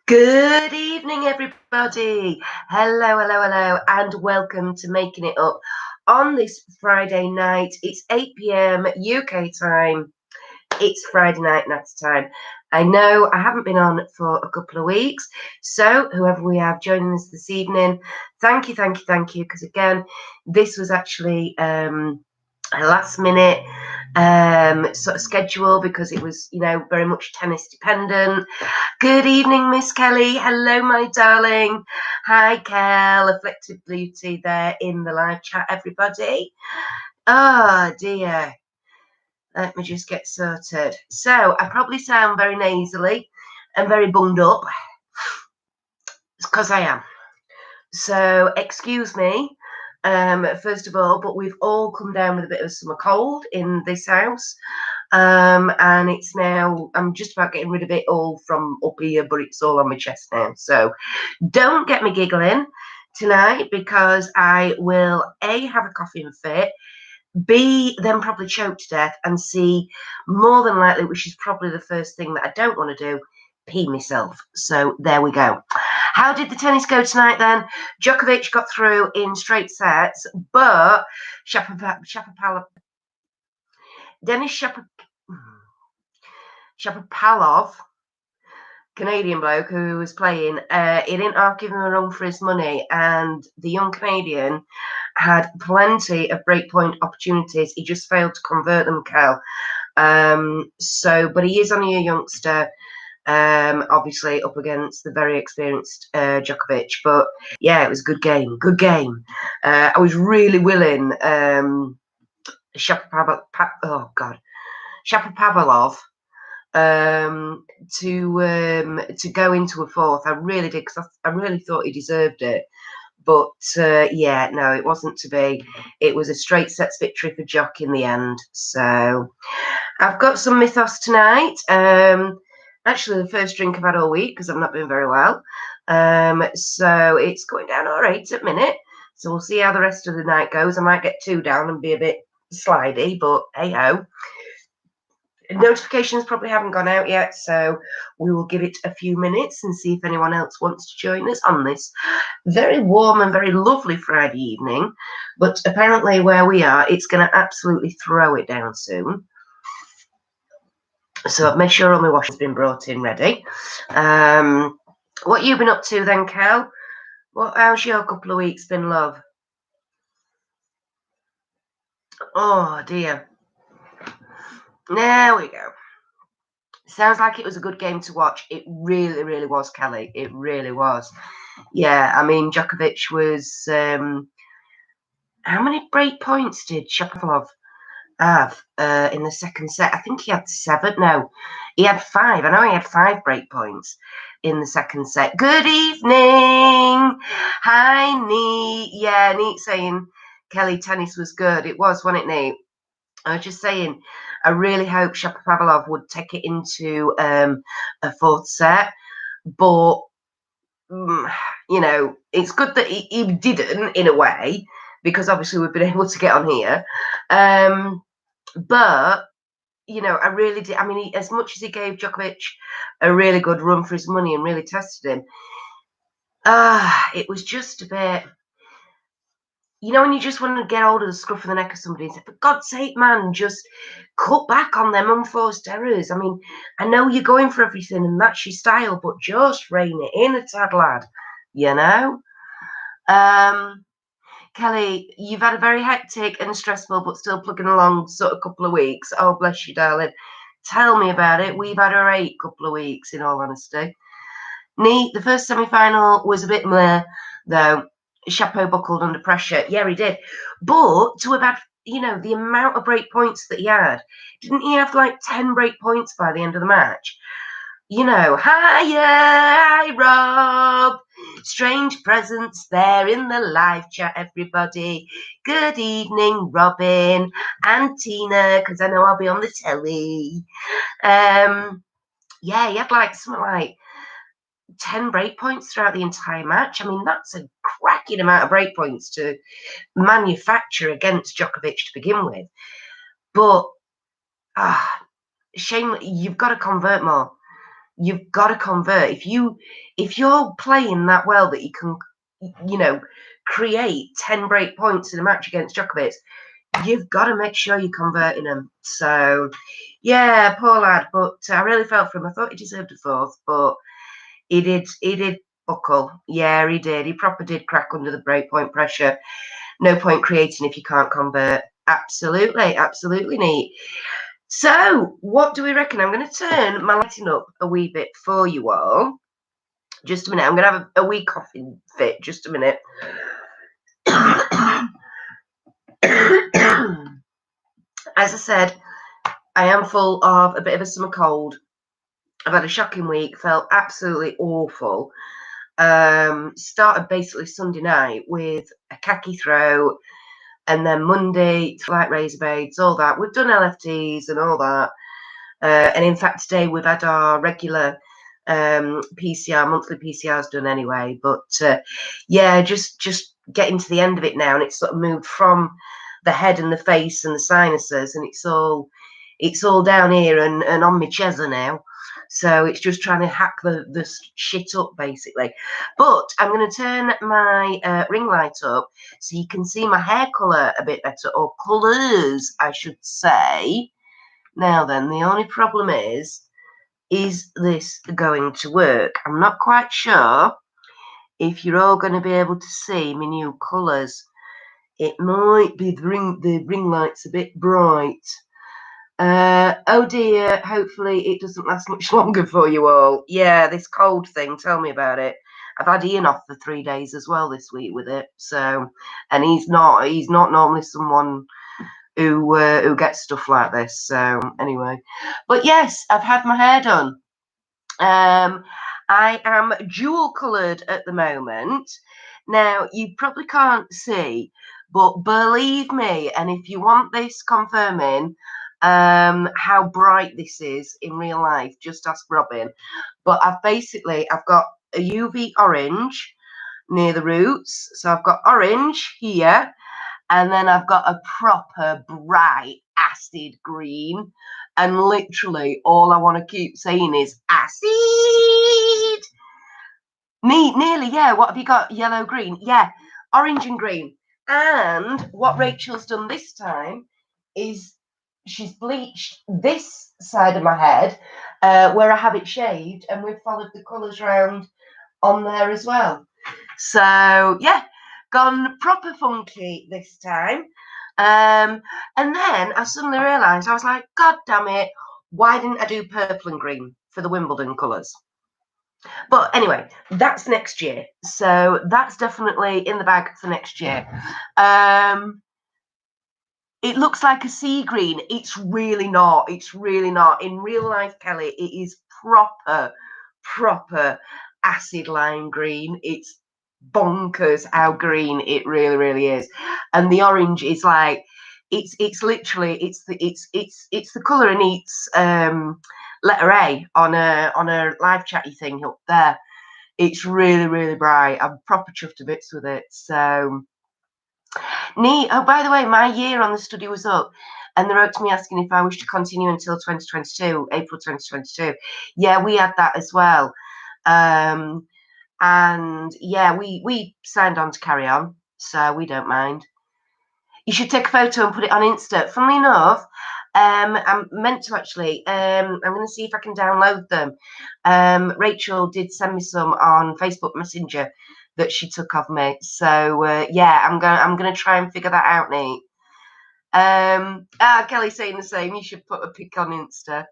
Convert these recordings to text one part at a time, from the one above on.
Good evening, everybody. Hello, and welcome to Making It Up on this Friday night. It's 8 p.m. UK time. It's Friday night Natter time. I know I haven't been on for a couple of weeks, so whoever we have joining us this evening, thank you, because again, this was actually a last minute sort of schedule because it was, very much tennis dependent. Good evening, Miss Kelly. Hello, my darling. Hi, Kel. AfflictedBeauty there in the live chat, everybody. Oh, dear. Let me just get sorted. So, I probably sound very nasally and very bunged up. It's because I am. So, excuse me, first of all, but we've all come down with a bit of a summer cold in this house. And it's now, I'm just about getting rid of it all from up here, but it's all on my chest now. So don't get me giggling tonight because I will A, have a coughing fit, B, then probably choke to death, and C, more than likely, which is probably the first thing that I don't want to do, pee myself. So there we go. How did the tennis go tonight then? Djokovic got through in straight sets, but Denis Shapovalov, Canadian bloke who was playing, he didn't half give him a run for his money, and the young Canadian had plenty of breakpoint opportunities. He just failed to convert them, Cal. But he is only a youngster, obviously up against the very experienced Djokovic. But yeah, it was a good game. I was really willing Shapovalov to go into a fourth. I really did, because I really thought he deserved it. But yeah, no, it wasn't to be. It was a straight sets victory for Jock in the end. So I've got some mythos tonight. Actually, the first drink I've had all week because I've not been very well. So it's going down all right at the minute. So we'll see how the rest of the night goes. I might get 2 down and be a bit slidey, but hey ho. Notifications probably haven't gone out yet, so we will give it a few minutes and see if anyone else wants to join us on this very warm and very lovely Friday evening. But apparently where we are, it's going to absolutely throw it down soon. So I've made sure all my washing's been brought in ready. What you been up to then, Cal? How's your couple of weeks been, love? Oh, dear. There we go. Sounds like it was a good game to watch. It really, really was, Kelly. It really was. Yeah, I mean, Djokovic was... how many break points did Shapovalov have in the second set? I think he had 7. No, he had 5. I know he had 5 break points in the second set. Good evening. Hi, Neat. Yeah, Neat saying Kelly tennis was good. It was, wasn't it, Neat? I was just saying, I really hope Shapovalov would take it into a fourth set, but it's good that he didn't, in a way, because obviously we've been able to get on here. But I really did. I mean, as much as he gave Djokovic a really good run for his money and really tested him, it was just a bit. When you just want to get hold of the scruff of the neck of somebody and say, for God's sake, man, just cut back on them unforced errors. I mean, I know you're going for everything and that's your style, but just rein it in a tad, lad, Kelly, you've had a very hectic and stressful but still plugging along sort of couple of weeks. Oh, bless you, darling. Tell me about it. We've had a great couple of weeks, in all honesty. Neat, the first semi-final was a bit meh, though. Chapeau buckled under pressure. Yeah, he did. But to have had, the amount of break points that he had, didn't he have like 10 break points by the end of the match? Hi, Rob. Strange presence there in the live chat, everybody. Good evening, Robin and Tina, because I know I'll be on the telly. Yeah, he had something like 10 break points throughout the entire match. I mean, that's a cracking amount of break points to manufacture against Djokovic to begin with. But, shame, you've got to convert more. you've got to convert. If you're playing that well that you can, you know, create 10 break points in a match against Djokovic, you've got to make sure you're converting them. So, yeah, poor lad. But I really felt for him. I thought he deserved a fourth, but he did buckle. Yeah, he did. He proper did crack under the break point pressure. No point creating if you can't convert. Absolutely, absolutely neat. So, what do we reckon? I'm going to turn my lighting up a wee bit for you all. Just a minute. I'm going to have a wee coughing fit. Just a minute. As I said, I am full of a bit of a summer cold. I've had a shocking week, felt absolutely awful. Started basically Sunday night with a khaki throat, and then Monday, like razor blades, all that. We've done LFTs and all that. And in fact, today we've had our regular PCR, monthly PCRs done anyway. But yeah, just getting to the end of it now, and it's sort of moved from the head and the face and the sinuses, and it's all down here and on my chest now. So it's just trying to hack the shit up, basically. But I'm going to turn my ring light up so you can see my hair colour a bit better, or colours, I should say. Now then, the only problem is this going to work? I'm not quite sure if you're all going to be able to see my new colours. It might be the ring light's a bit bright. Oh dear, hopefully it doesn't last much longer for you all. Yeah, this cold thing, tell me about it. I've had Ian off for 3 days as well this week with it. So, and he's not normally someone who gets stuff like this. So anyway, but yes, I've had my hair done. I am dual coloured at the moment. Now, you probably can't see, but believe me, and if you want this confirming how bright this is in real life, just ask Robin. But I've got a UV orange near the roots. So I've got orange here, and then I've got a proper bright acid green. And literally all I want to keep saying is acid. Nearly, yeah. What have you got? Yellow, green. Yeah, orange and green. And what Rachel's done this time is she's bleached this side of my head where I have it shaved, and we've followed the colours round on there as well. So, yeah, gone proper funky this time. And then I suddenly realised, I was like, God damn it, why didn't I do purple and green for the Wimbledon colours? But anyway, that's next year. So that's definitely in the bag for next year. It looks like a sea green. It's really not. It's really not. In real life, Kelly, it is proper acid lime green. It's bonkers how green it really is. And the orange is like it's literally it's the colour in its letter A on a live chatty thing up there. It's really bright. I'm proper chuffed to bits with it. So neat. Oh, by the way, my year on the study was up, and they wrote to me asking if I wish to continue until 2022, April 2022. Yeah, we had that as well. And yeah, we signed on to carry on, so we don't mind. You should take a photo and put it on Insta. Funnily enough, I'm meant to actually. I'm going to see if I can download them. Rachel did send me some on Facebook Messenger that she took of me. So yeah, I'm gonna try and figure that out, Nate. Kelly's saying the same. You should put a pic on Insta.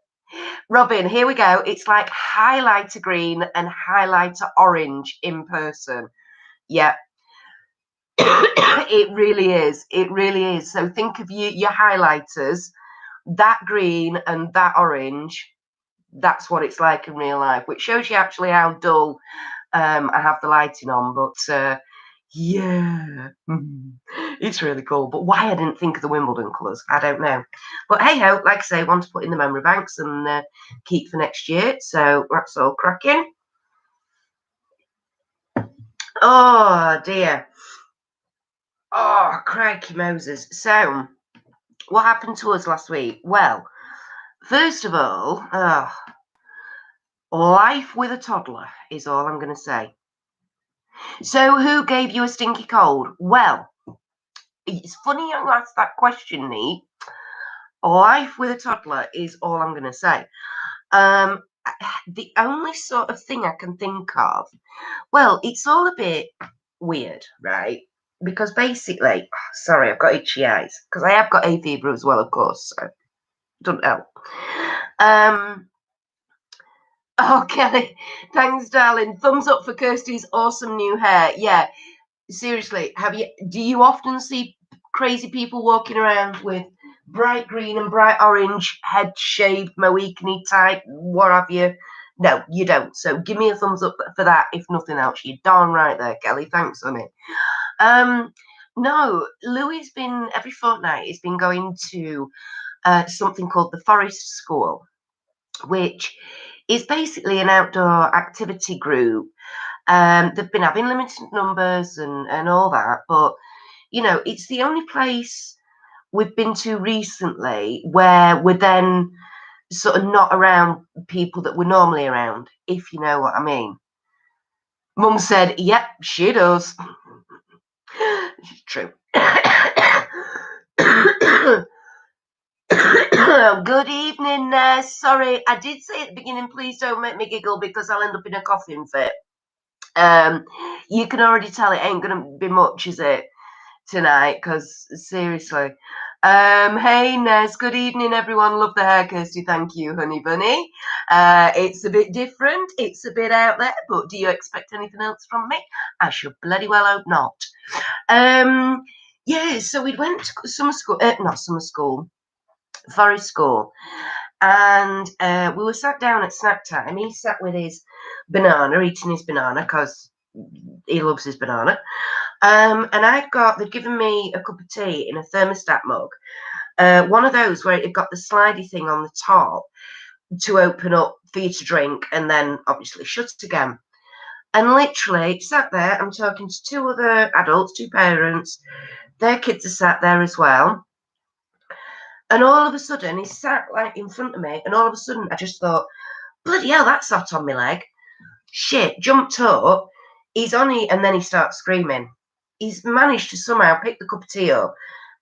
Robin, here we go. It's like highlighter green and highlighter orange in person. Yeah. It really is. It really is. So think of your highlighters, that green and that orange. That's what it's like in real life, which shows you actually how dull I have the lighting on. But yeah, it's really cool. But why I didn't think of the Wimbledon colours, I don't know. But hey ho, like I say, want to put in the memory banks and keep for next year. So that's all cracking. Oh dear. Oh, crikey Moses. So, what happened to us last week? Well, first of all, Life with a toddler is all I'm going to say. So who gave you a stinky cold? Well, it's funny you asked that question, Nee. Life with a toddler is all I'm going to say. The only sort of thing I can think of, well, it's all a bit weird, right? Because basically, sorry, I've got itchy eyes because I have got hay fever as well, of course. So don't help. Oh, Kelly, thanks, darling. Thumbs up for Kirsty's awesome new hair. Yeah, seriously, do you often see crazy people walking around with bright green and bright orange head shaved Mohicany type, what have you? No, you don't. So give me a thumbs up for that, if nothing else. You're darn right there, Kelly. Thanks on it. No, Louis been every fortnight. He's been going to something called the Forest School, which is basically an outdoor activity group. They've been having limited numbers and all that, but you know, it's the only place we've been to recently where we're then sort of not around people that we're normally around, if you know what I mean. Mum said, yep, she does. It's true. Good evening, sorry, I did say at the beginning, please don't make me giggle because I'll end up in a coughing fit. You can already tell it ain't going to be much, is it, tonight? Because seriously. Hey, Nez, good evening, everyone. Love the hair, Kirsty. Thank you, honey bunny. It's a bit different. It's a bit out there, but do you expect anything else from me? I should bloody well hope not. Yeah, so we went to summer school, not summer school, Forest School, and we were sat down at snack time. He sat with his banana, eating his banana because he loves his banana. And they'd given me a cup of tea in a thermostat mug, one of those where it got the slidey thing on the top to open up for you to drink and then obviously shut again. And literally sat there, I'm talking to two other adults, two parents, their kids are sat there as well. And all of a sudden, he sat like in front of me, and all of a sudden, I just thought, bloody hell, that's hot on my leg. Shit, jumped up. He's on it, and then he starts screaming. He's managed to somehow pick the cup of tea up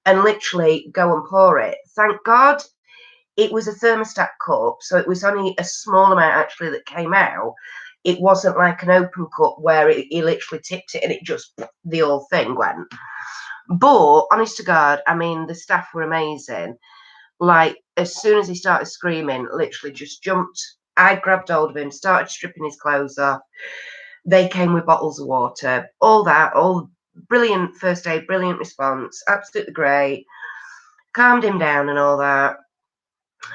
and literally go and pour it. Thank God it was a thermostat cup, so it was only a small amount actually that came out. It wasn't like an open cup where he literally tipped it and it just, the whole thing went. But honest to God, I mean, the staff were amazing. Like, as soon as he started screaming, literally just jumped. I grabbed hold of him, started stripping his clothes off. They came with bottles of water, all that, all brilliant first aid, brilliant response, absolutely great. Calmed him down and all that.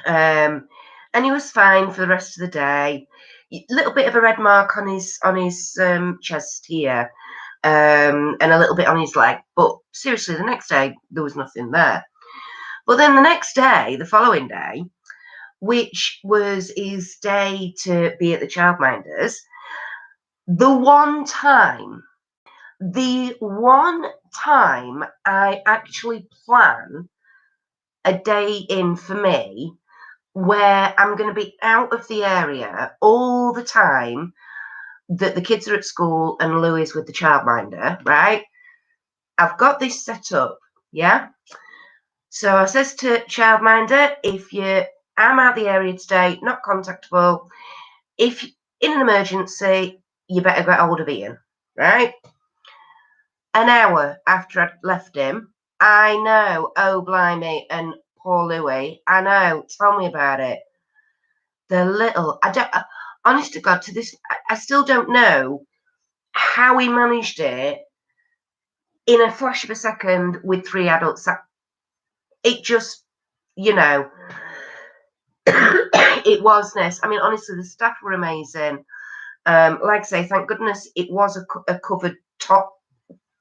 And he was fine for the rest of the day. Little bit of a red mark on his chest here, and a little bit on his leg. But seriously, the next day there was nothing there. But then the next day, the following day, which was his day to be at the childminders, the one time I actually plan a day in for me where I'm going to be out of the area all the time that the kids are at school and Louis with the childminder, right? I've got this set up, yeah? So I says to childminder, I'm out the area today, not contactable. If in an emergency, you better get hold of Ian, right? An hour after I'd left him, I know, oh blimey, and poor Louis, I know, tell me about it. Honest to God, to this, I still don't know how he managed it in a flash of a second with three adults. It just, you know, it was this. I mean, honestly, the staff were amazing. Like I say, thank goodness it was a covered top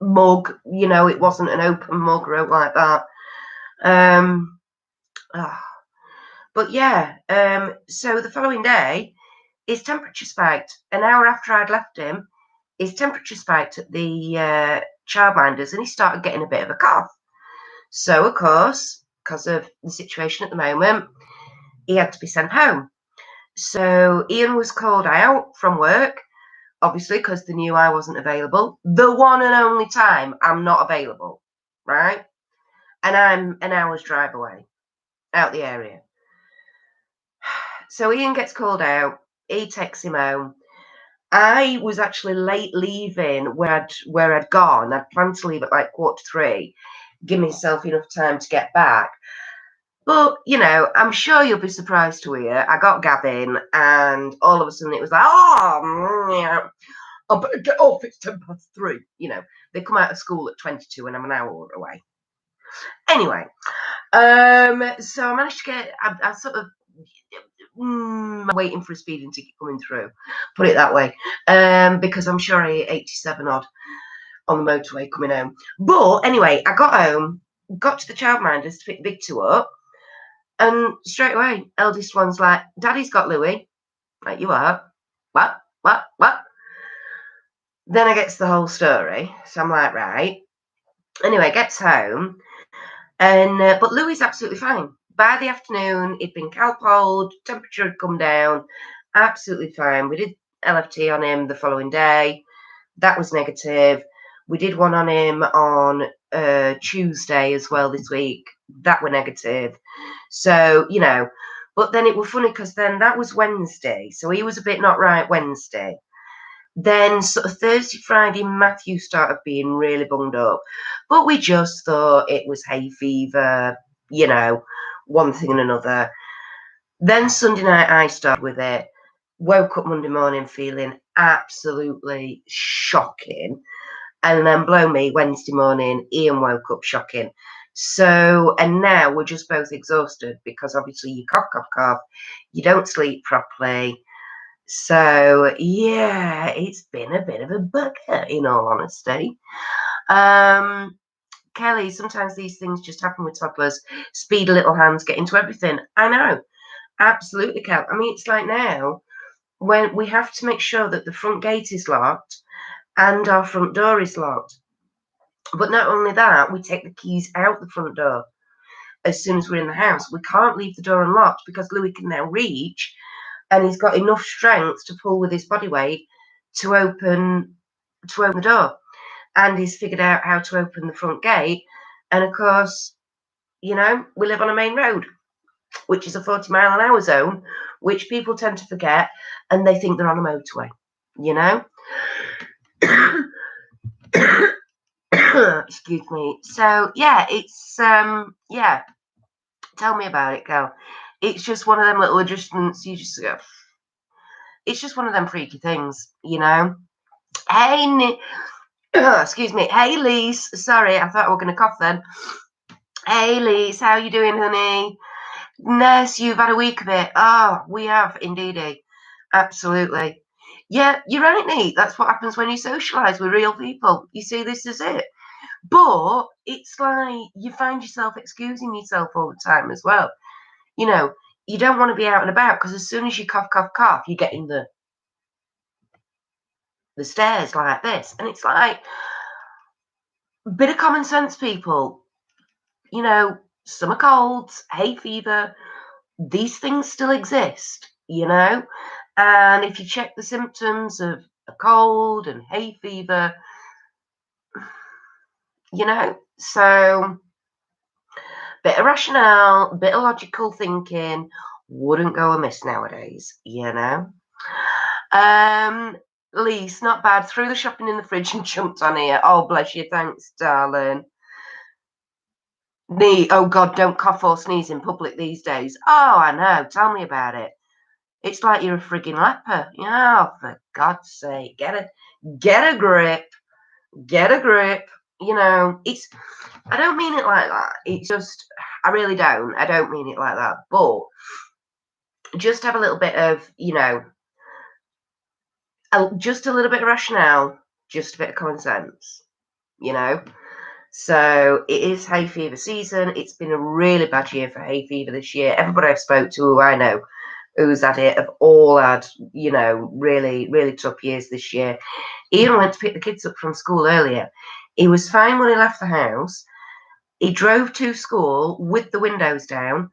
mug. You know, it wasn't an open mug or like that. But yeah, so the following day, his temperature spiked. An hour after I'd left him, his temperature spiked at the childminders and he started getting a bit of a cough. So, of course, because of the situation at the moment, he had to be sent home. So Ian was called out from work, obviously, because they knew I wasn't available. The one and only time I'm not available, right? And I'm an hour's drive away out the area. So Ian gets called out. He takes him home. I was actually late leaving where I'd gone. I'd planned to leave at like 2:45, give myself enough time to get back. But, you know, I'm sure you'll be surprised to hear I got Gavin, and all of a sudden it was like, yeah, I better get off, it's 3:10. You know, they come out of school at 22 and I'm an hour away. Anyway, so I managed to get, I sort of, waiting for a speeding ticket coming through, put it that way, because I'm sure I hit 87 odd on the motorway coming home. But anyway, I got home, got to the childminders to pick the big two up, and straight away, eldest one's like, Daddy's got Louis. Like, you are? What? Then I get to the whole story. So I'm like, right. Anyway, gets home, and but Louis absolutely fine. By the afternoon, he'd been calpoled, temperature had come down, absolutely fine. We did LFT on him the following day. That was negative. We did one on him on Tuesday as well this week. That were negative. So, you know, but then it was funny because then that was Wednesday. So he was a bit not right Wednesday. Then sort of Thursday, Friday, Matthew started being really bunged up. But we just thought it was hay fever, you know, one thing and another. Then Sunday night I started with it. Woke up Monday morning feeling absolutely shocking. And then blow me, Wednesday morning, Ian woke up shocking. So, and now we're just both exhausted because obviously you cough, you don't sleep properly. So, yeah, it's been a bit of a bugger, in all honesty. Kelly, sometimes these things just happen with toddlers. Speedy little hands get into everything. I know. Absolutely, Kel. I mean, it's like now when we have to make sure that the front gate is locked and our front door is locked. But not only that, we take the keys out the front door as soon as we're in the house. We can't leave the door unlocked because Louis can now reach, and he's got enough strength to pull with his body weight to open the door. And he's figured out how to open the front gate. And of course, you know, we live on a main road, which is a 40-mile-an-hour zone, which people tend to forget, and they think they're on a motorway, you know. Excuse me. So yeah, it's yeah. Tell me about it, girl. It's just one of them little adjustments. You just go. It's just one of them freaky things, you know. Hey, excuse me. Hey, Lise. Sorry, I thought I were going to cough then. Hey, Lise, how you doing, honey? Nurse, you've had a week of it. Oh, we have indeed. Absolutely. Yeah, you're right, Nate. That's what happens when you socialise with real people. You see, this is it. But it's like you find yourself excusing yourself all the time as well. You know, you don't want to be out and about because as soon as you cough, you're getting the stairs like this. And it's like, bit of common sense, people. You know, summer colds, hay fever, these things still exist, you know. And if you check the symptoms of a cold and hay fever, you know, so bit of rationale, bit of logical thinking wouldn't go amiss nowadays, you know. Lise, not bad. Threw the shopping in the fridge and jumped on here. Oh, bless you. Thanks, darling. Oh, God, don't cough or sneeze in public these days. Oh, I know. Tell me about it. It's like you're a frigging leper. Oh, for God's sake. Get a grip. Get a grip. You know, I don't mean it like that. It's just, I really don't. I don't mean it like that. But just have a little bit of, you know, just a little bit of rationale, just a bit of common sense, you know. So it is hay fever season. It's been a really bad year for hay fever this year. Everybody I've spoke to who I know who's had it have all had, you know, really, really tough years this year. Ian went to pick the kids up from school earlier. He was fine when he left the house. He drove to school with the windows down,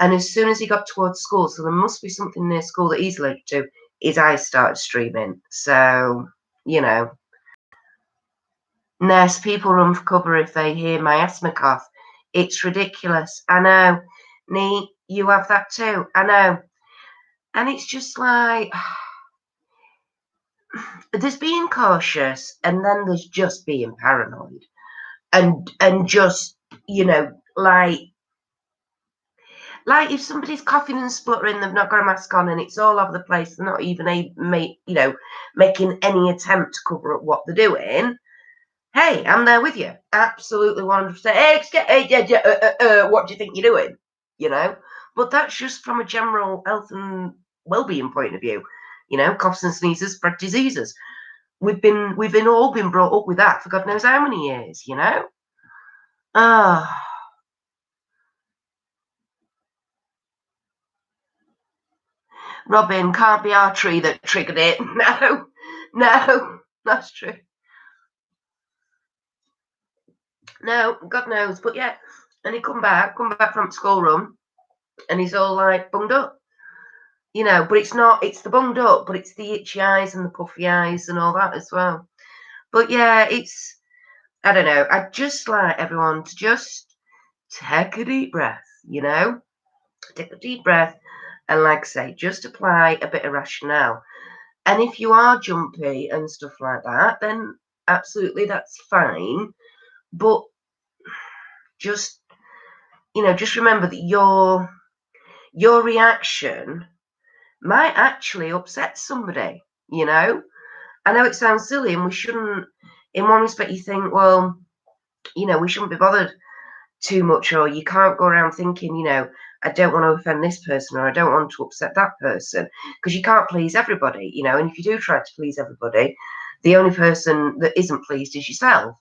And as soon as he got towards school, so there must be something near school that he's allergic to, his eyes started streaming. So, you know. Nurse, people run for cover if they hear my asthma cough. It's ridiculous. I know. Nee, you have that too. I know. And it's just like, there's being cautious, and then there's just being paranoid. And just, you know, like if somebody's coughing and spluttering, they've not got a mask on, and it's all over the place, they're not even making any attempt to cover up what they're doing. Hey, I'm there with you. Absolutely 100%. Hey, what do you think you're doing? You know? But that's just from a general health and well-being point of view. You know, coughs and sneezes spread diseases. We've all been brought up with that for God knows how many years, you know? Ah. Robin, can't be our tree that triggered it. No, that's true. No, God knows. But yeah, and he come back from schoolroom, and he's all like bunged up. You know, but it's the bunged up, but it's the itchy eyes and the puffy eyes and all that as well. But yeah, I don't know. I'd just like everyone to just take a deep breath, you know? Take a deep breath and, like I say, just apply a bit of rationale. And if you are jumpy and stuff like that, then absolutely that's fine. But just, just remember that your reaction might actually upset somebody, you know? I know it sounds silly, and we shouldn't, in one respect, you think, well, we shouldn't be bothered too much, or you can't go around thinking, I don't want to offend this person, or I don't want to upset that person, because you can't please everybody, and if you do try to please everybody, the only person that isn't pleased is yourself.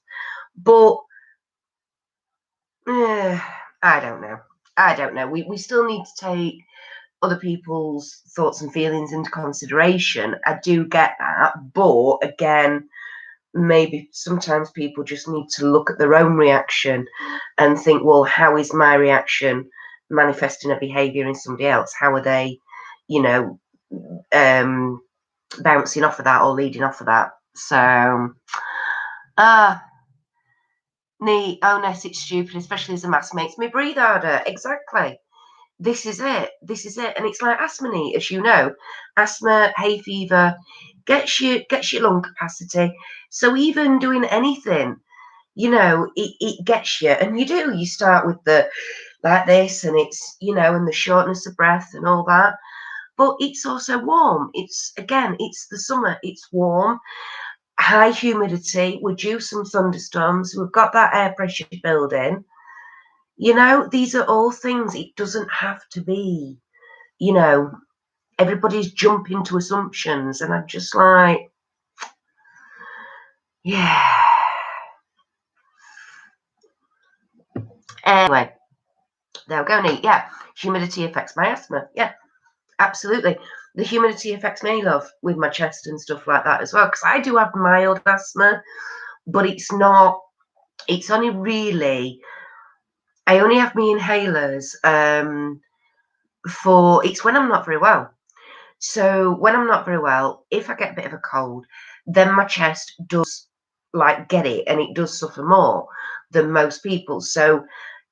But I don't know. We still need to take other people's thoughts and feelings into consideration. I do get that, but again, maybe sometimes people just need to look at their own reaction and think, well, how is my reaction manifesting a behavior in somebody else? How are they, bouncing off of that or leading off of that? So, Ness, it's stupid, especially as a mask makes me breathe harder. Exactly. This is it. And it's like asthma, as you know. Asthma, hay fever, gets your lung capacity. So even doing anything, it gets you. And you start with the like this, and it's, and the shortness of breath and all that. But it's also warm. It's the summer. It's warm, high humidity. We're due some thunderstorms. We've got that air pressure building. These are all things. It doesn't have to be, everybody's jumping to assumptions. And I'm just like, yeah. Anyway, they'll go neat. Yeah, humidity affects my asthma. Yeah, absolutely. The humidity affects me, love, with my chest and stuff like that as well. Because I do have mild asthma, but it's only really, I only have my inhalers it's when I'm not very well. So when I'm not very well, if I get a bit of a cold, then my chest does get it, and it does suffer more than most people. So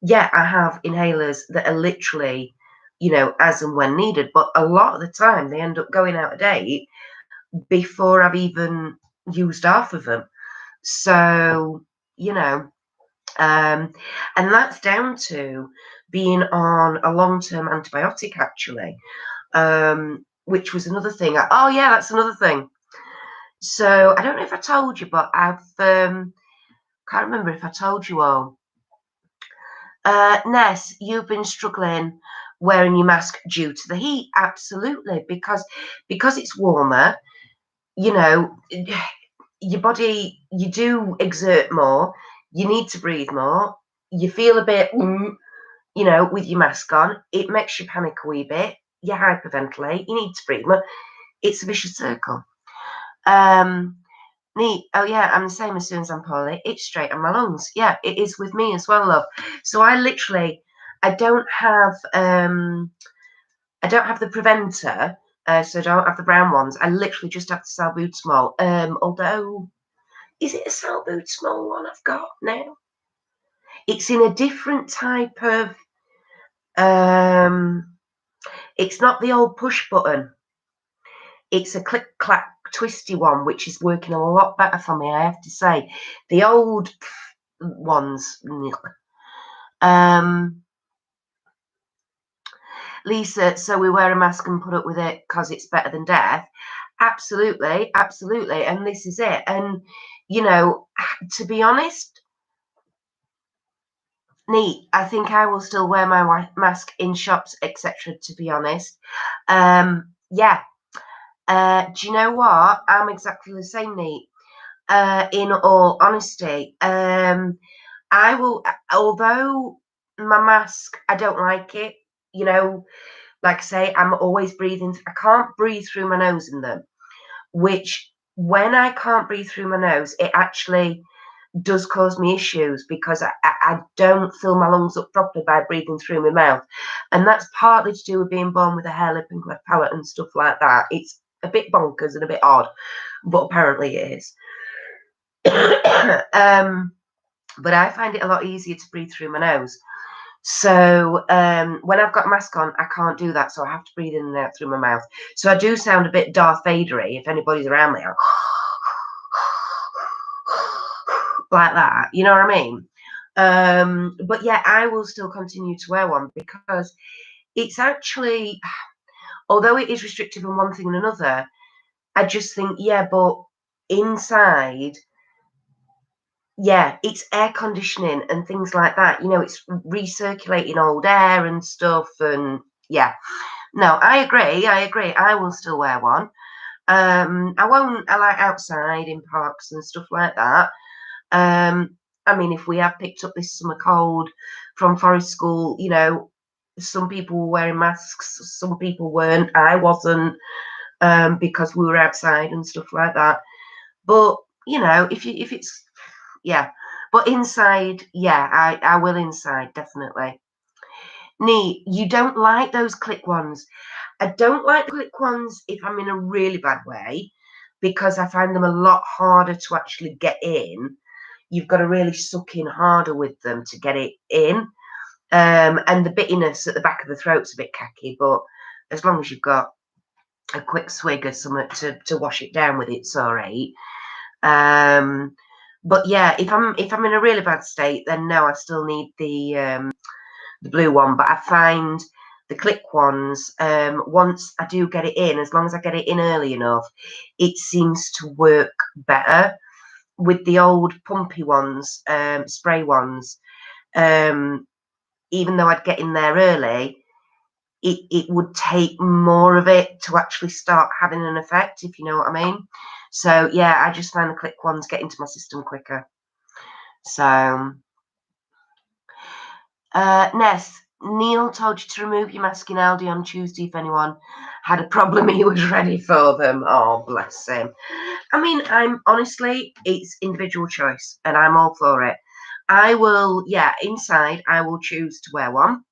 yeah, I have inhalers that are literally, as and when needed, but a lot of the time they end up going out of date before I've even used half of them. So, and that's down to being on a long-term antibiotic, actually, which was another thing. That's another thing. So I don't know if I told you, but I've can't remember if I told you all. Ness, you've been struggling wearing your mask due to the heat. Absolutely, because it's warmer. Your body, you do exert more. You need to breathe more. You feel a bit, with your mask on. It makes you panic a wee bit. You hyperventilate. You need to breathe more. It's a vicious circle. Neat. Oh yeah, I'm the same as soon as I'm poorly. It's straight on my lungs. Yeah, it is with me as well, love. So I literally, I don't have the preventer, so I don't have the brown ones. I literally just have the salbutamol. Although, is it a salbutamol one I've got now? It's in a different type of. It's not the old push button. It's a click clack twisty one, which is working a lot better for me, I have to say. The old ones. Lisa, so we wear a mask and put up with it because it's better than death. Absolutely, absolutely. And this is it. And, you know, to be honest, neat. I think I will still wear my mask in shops, etc., to be honest. Yeah. Do you know what? I'm exactly the same, neat. In all honesty, I will, although my mask, I don't like it, you know, like I say, I'm always breathing. I can't breathe through my nose in them, which when I can't breathe through my nose, it actually does cause me issues because I don't fill my lungs up properly by breathing through my mouth. And that's partly to do with being born with a hair lip and cleft palate and stuff like that. It's a bit bonkers and a bit odd, but apparently it is. But I find it a lot easier to breathe through my nose. So when I've got a mask on, I can't do that. So I have to breathe in and out through my mouth. So I do sound a bit Darth Vader-y if anybody's around me. Like that, you know what I mean? But yeah, I will still continue to wear one because it's actually, although it is restrictive on one thing and another, I just think, yeah, but inside, yeah, it's air conditioning and things like that. You know, it's recirculating old air and stuff. And yeah, no, I agree. I will still wear one. I won't like outside in parks and stuff like that. I mean, if we have picked up this summer cold from forest school, you know, some people were wearing masks, some people weren't. I wasn't, because we were outside and stuff like that. But you know, if it's, yeah, but inside, yeah, I will inside definitely. Neat. You don't like those click ones. I don't like the click ones if I'm in a really bad way because I find them a lot harder to actually get in. You've got to really suck in harder with them to get it in. And the bittiness at the back of the throat's a bit cacky, but as long as you've got a quick swig of something to wash it down with, it's all right. But yeah, if I'm in a really bad state, then no, I still need the blue one. But I find the click ones, once I do get it in, as long as I get it in early enough, it seems to work better. With the old pumpy ones, spray ones, even though I'd get in there early, it would take more of it to actually start having an effect, if you know what I mean. So yeah, I just find the click ones get into my system quicker. So Ness, Neil told you to remove your mask in Aldi on Tuesday if anyone had a problem. He was ready for them. Oh, bless him. I mean, I'm honestly, it's individual choice and I'm all for it. I will, yeah, inside I will choose to wear one.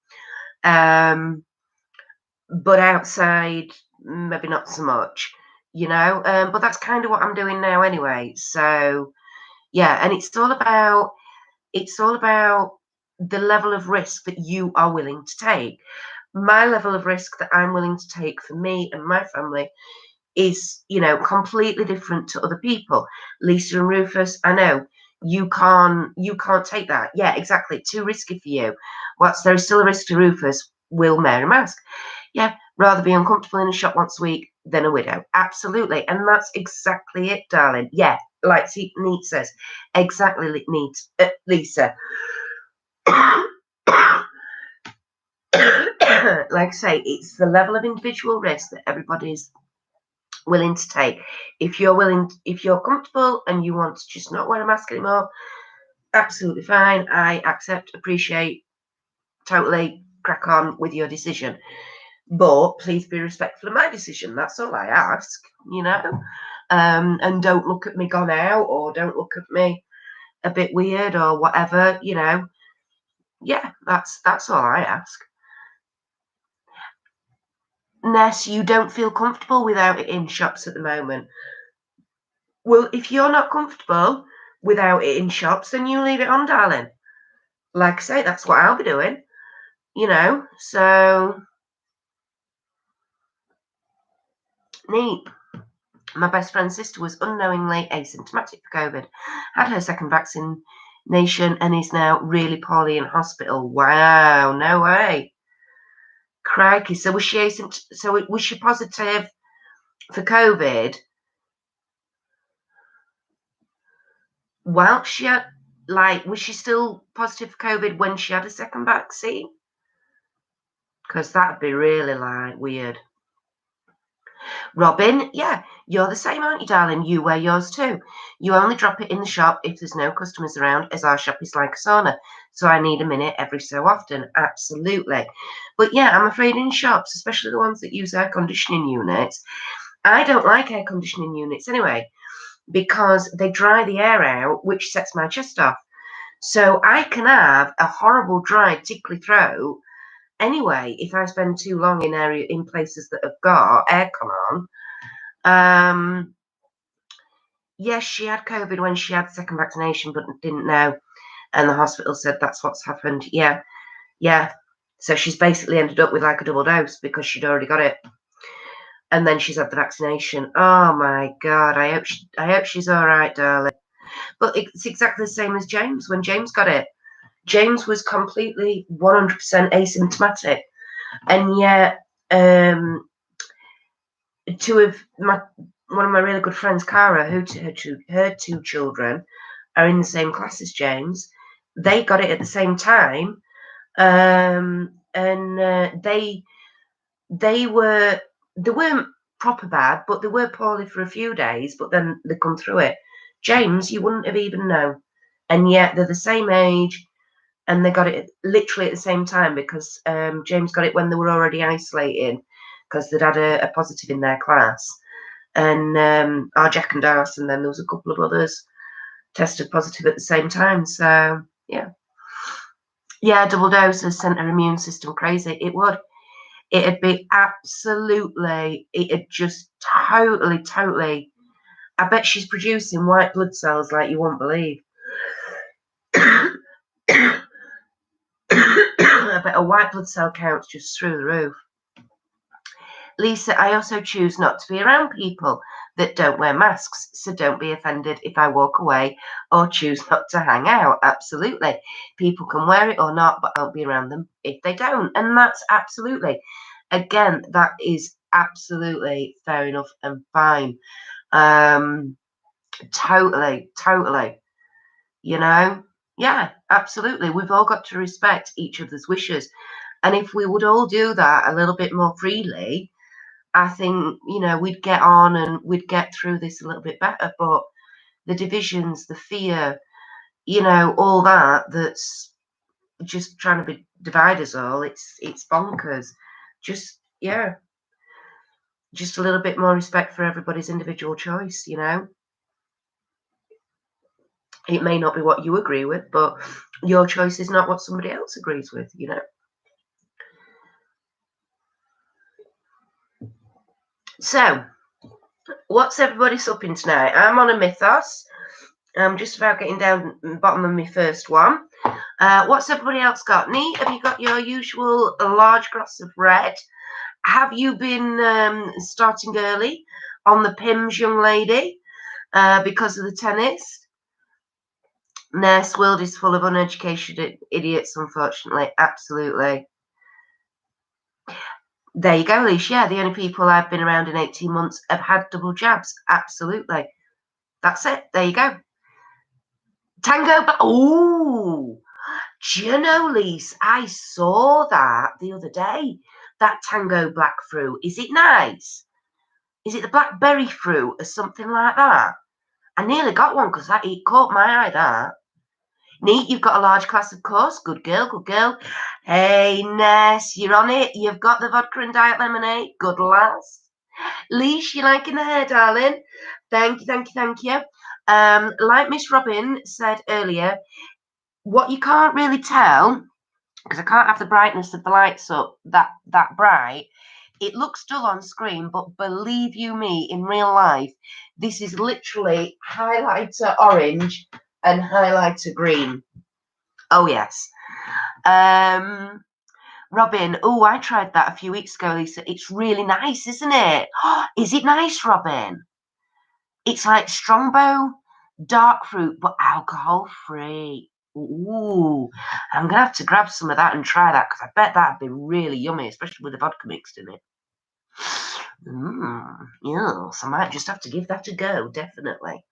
But outside, maybe not so much, you know. But that's kind of what I'm doing now anyway. So yeah, and it's all about the level of risk that you are willing to take. My level of risk that I'm willing to take for me and my family is, you know, completely different to other people. Lisa and Rufus, I know you can't take that. Yeah, exactly. Too risky for you. Whilst there is still a risk to Rufus, will wear a mask. Yeah, rather be uncomfortable in a shop once a week than a widow. Absolutely. And that's exactly it, darling. Yeah, like Neat says. Exactly, Neat. Lisa. Like I say, it's the level of individual risk that everybody's willing to take. If you're comfortable and you want to just not wear a mask anymore, absolutely fine. I accept, appreciate, totally crack on with your decision. But please be respectful of my decision. That's all I ask, you know. And don't look at me gone out or don't look at me a bit weird or whatever, you know. Yeah, that's all I ask. Ness, you don't feel comfortable without it in shops at the moment. Well, if you're not comfortable without it in shops, then you leave it on, darling. Like I say, that's what I'll be doing, so neat. My best friend's sister was unknowingly asymptomatic for COVID, had her second vaccination, and is now really poorly in hospital. Wow, no way. Crikey. So was she was she positive for COVID while she had, was she still positive for COVID when she had a second vaccine? Because that'd be really, weird. Robin, yeah, you're the same, aren't you, darling? You wear yours too. You only drop it in the shop if there's no customers around, as our shop is like a sauna. So I need a minute every so often. Absolutely. But yeah, I'm afraid in shops, especially the ones that use air conditioning units, I don't like air conditioning units anyway, because they dry the air out, which sets my chest off. So I can have a horrible, dry, tickly throat anyway if I spend too long in places that have got aircon on. Yes, she had COVID when she had the second vaccination, but didn't know, and the hospital said that's what's happened. Yeah. So she's basically ended up with like a double dose because she'd already got it, and then she's had the vaccination. Oh my God, I hope she's all right, darling. But it's exactly the same as James. When James got it, James was completely 100% asymptomatic, and yet one of my really good friends, Cara, her two children are in the same class as James. They got it at the same time, and they weren't proper bad, but they were poorly for a few days. But then they come through it. James, you wouldn't have even known, and yet they're the same age, and they got it literally at the same time because James got it when they were already isolating because they'd had a positive in their class. And our Jack and Darcy, and then there was a couple of others tested positive at the same time. So yeah, double dose has sent her immune system crazy. It would. It'd be absolutely. It'd just totally. I bet she's producing white blood cells like you won't believe. I bet a white blood cell count's just through the roof. Lisa, I also choose not to be around people that don't wear masks, so don't be offended if I walk away or choose not to hang out. Absolutely. People can wear it or not, but I won't be around them if they don't. And that's absolutely, again, that is absolutely fair enough and fine. Totally. Yeah, absolutely. We've all got to respect each other's wishes. And if we would all do that a little bit more freely, I think, we'd get on and we'd get through this a little bit better. But the divisions, the fear, all that's just trying to divide us all, it's bonkers. Just a little bit more respect for everybody's individual choice, It may not be what you agree with, but your choice is not what somebody else agrees with, So, what's everybody supping tonight? I'm on a mythos. I'm just about getting down the bottom of my first one. What's everybody else got? Neat, have you got your usual large glass of red? Have you been starting early on the Pims, young lady, because of the tennis? Nurse world is full of uneducated idiots, unfortunately. Absolutely. There you go, Alicia. Yeah, the only people I've been around in 18 months have had double jabs. Absolutely. That's it. There you go. Tango. Oh, do you know, Lise? I saw that the other day. That Tango black fruit. Is it nice? Is it the blackberry fruit or something like that? I nearly got one because it caught my eye. That. Neat, you've got a large class, of course. Good girl. Hey, Ness, you're on it. You've got the vodka and diet lemonade. Good lass. Leash, you liking the hair, darling? Thank you. Like Miss Robin said earlier, what you can't really tell because I can't have the brightness of the lights up that bright. It looks dull on screen, but believe you me, in real life, this is literally highlighter orange and highlighter green. Oh, yes. Robin, oh, I tried that a few weeks ago, Lisa. It's really nice, isn't it? Is it nice, Robin? It's like Strongbow dark fruit, but alcohol-free. Ooh, I'm going to have to grab some of that and try that, because I bet that'd be really yummy, especially with the vodka mixed in it. Yes, I might just have to give that a go, definitely.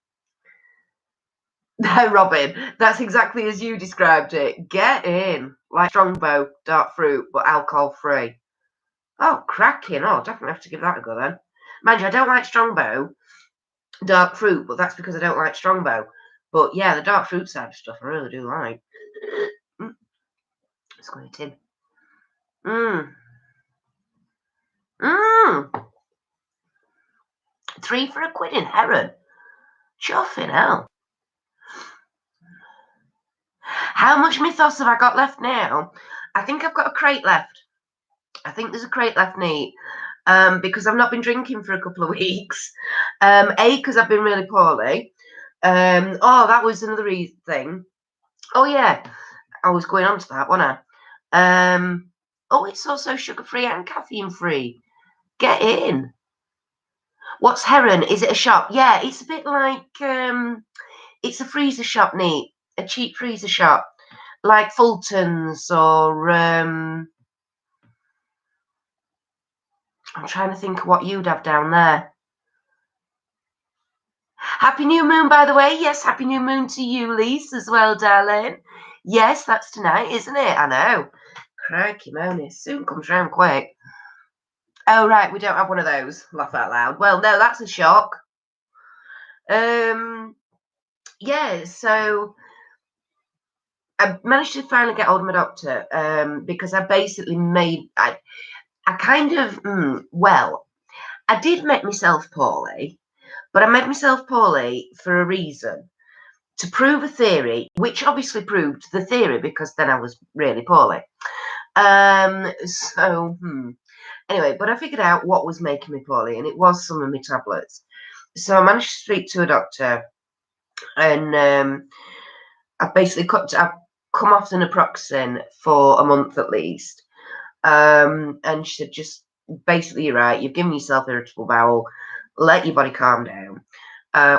No, Robin, that's exactly as you described it. Get in. Like Strongbow dark fruit, but alcohol-free. Oh, cracking. Oh, definitely have to give that a go then. Mind you, I don't like Strongbow dark fruit, but that's because I don't like Strongbow. But yeah, the dark fruit side of stuff I really do like. Squirting. Mmm. 3 for £1 in Heron. Chuffing hell. How much mythos have I got left now? I think I've got a crate left. I think there's a crate left, neat. Because I've not been drinking for a couple of weeks. Because I've been really poorly. That was another thing. Oh, yeah. I was going on to that, wasn't I? It's also sugar-free and caffeine-free. Get in. What's Heron? Is it a shop? Yeah, it's a bit like, it's a freezer shop, neat. A cheap freezer shop. Like Fulton's or, I'm trying to think of what you'd have down there. Happy New Moon, by the way. Yes, Happy New Moon to you, Lise, as well, darling. Yes, that's tonight, isn't it? I know. Crikey, moany. Soon comes round quick. Oh, right, we don't have one of those. Laugh out loud. Well, no, that's a shock. Yeah, so I managed to finally get hold of my doctor because I basically I kind of, I did make myself poorly, but I made myself poorly for a reason. To prove a theory, which obviously proved the theory because then I was really poorly. Anyway, but I figured out what was making me poorly, and it was some of my tablets. So I managed to speak to a doctor, and I've come off the naproxen for a month at least. And she said, just basically, you're right, you've given yourself irritable bowel, let your body calm down.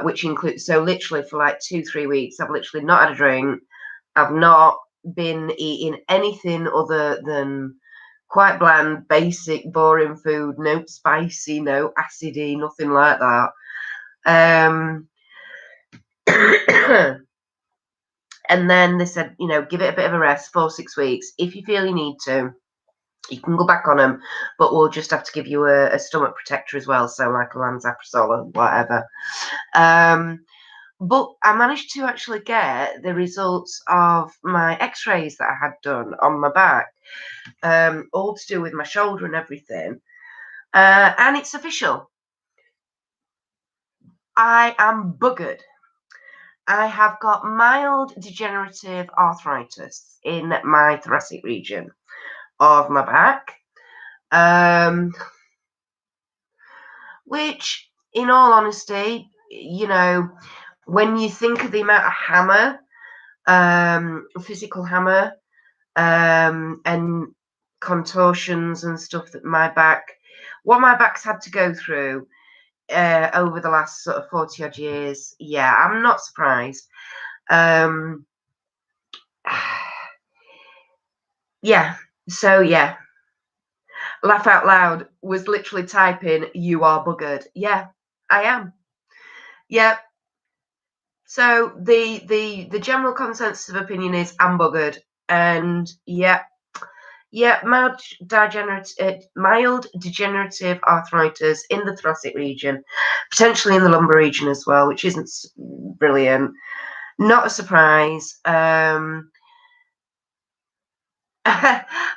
Which includes, so literally for like 2-3 weeks, I've literally not had a drink. I've not been eating anything other than quite bland, basic, boring food, no spicy, no acidy, nothing like that. And then they said, give it a bit of a rest, 4-6 weeks. If you feel you need to, you can go back on them, but we'll just have to give you a stomach protector as well, so like a Lanzaprazole or whatever. But I managed to actually get the results of my x-rays that I had done on my back, all to do with my shoulder and everything. And it's official. I am buggered. I have got mild degenerative arthritis in my thoracic region of my back. Which, in all honesty, when you think of the amount of hammer, physical hammer, and contortions and stuff that what my back's had to go through over the last sort of 40 odd years, yeah, I'm not surprised. Yeah, so yeah. Laugh out loud was literally typing, you are buggered. Yeah, I am. Yeah. So the general consensus of opinion is I'm buggered. And yeah, mild degenerative arthritis in the thoracic region, potentially in the lumbar region as well, which isn't brilliant. Not a surprise.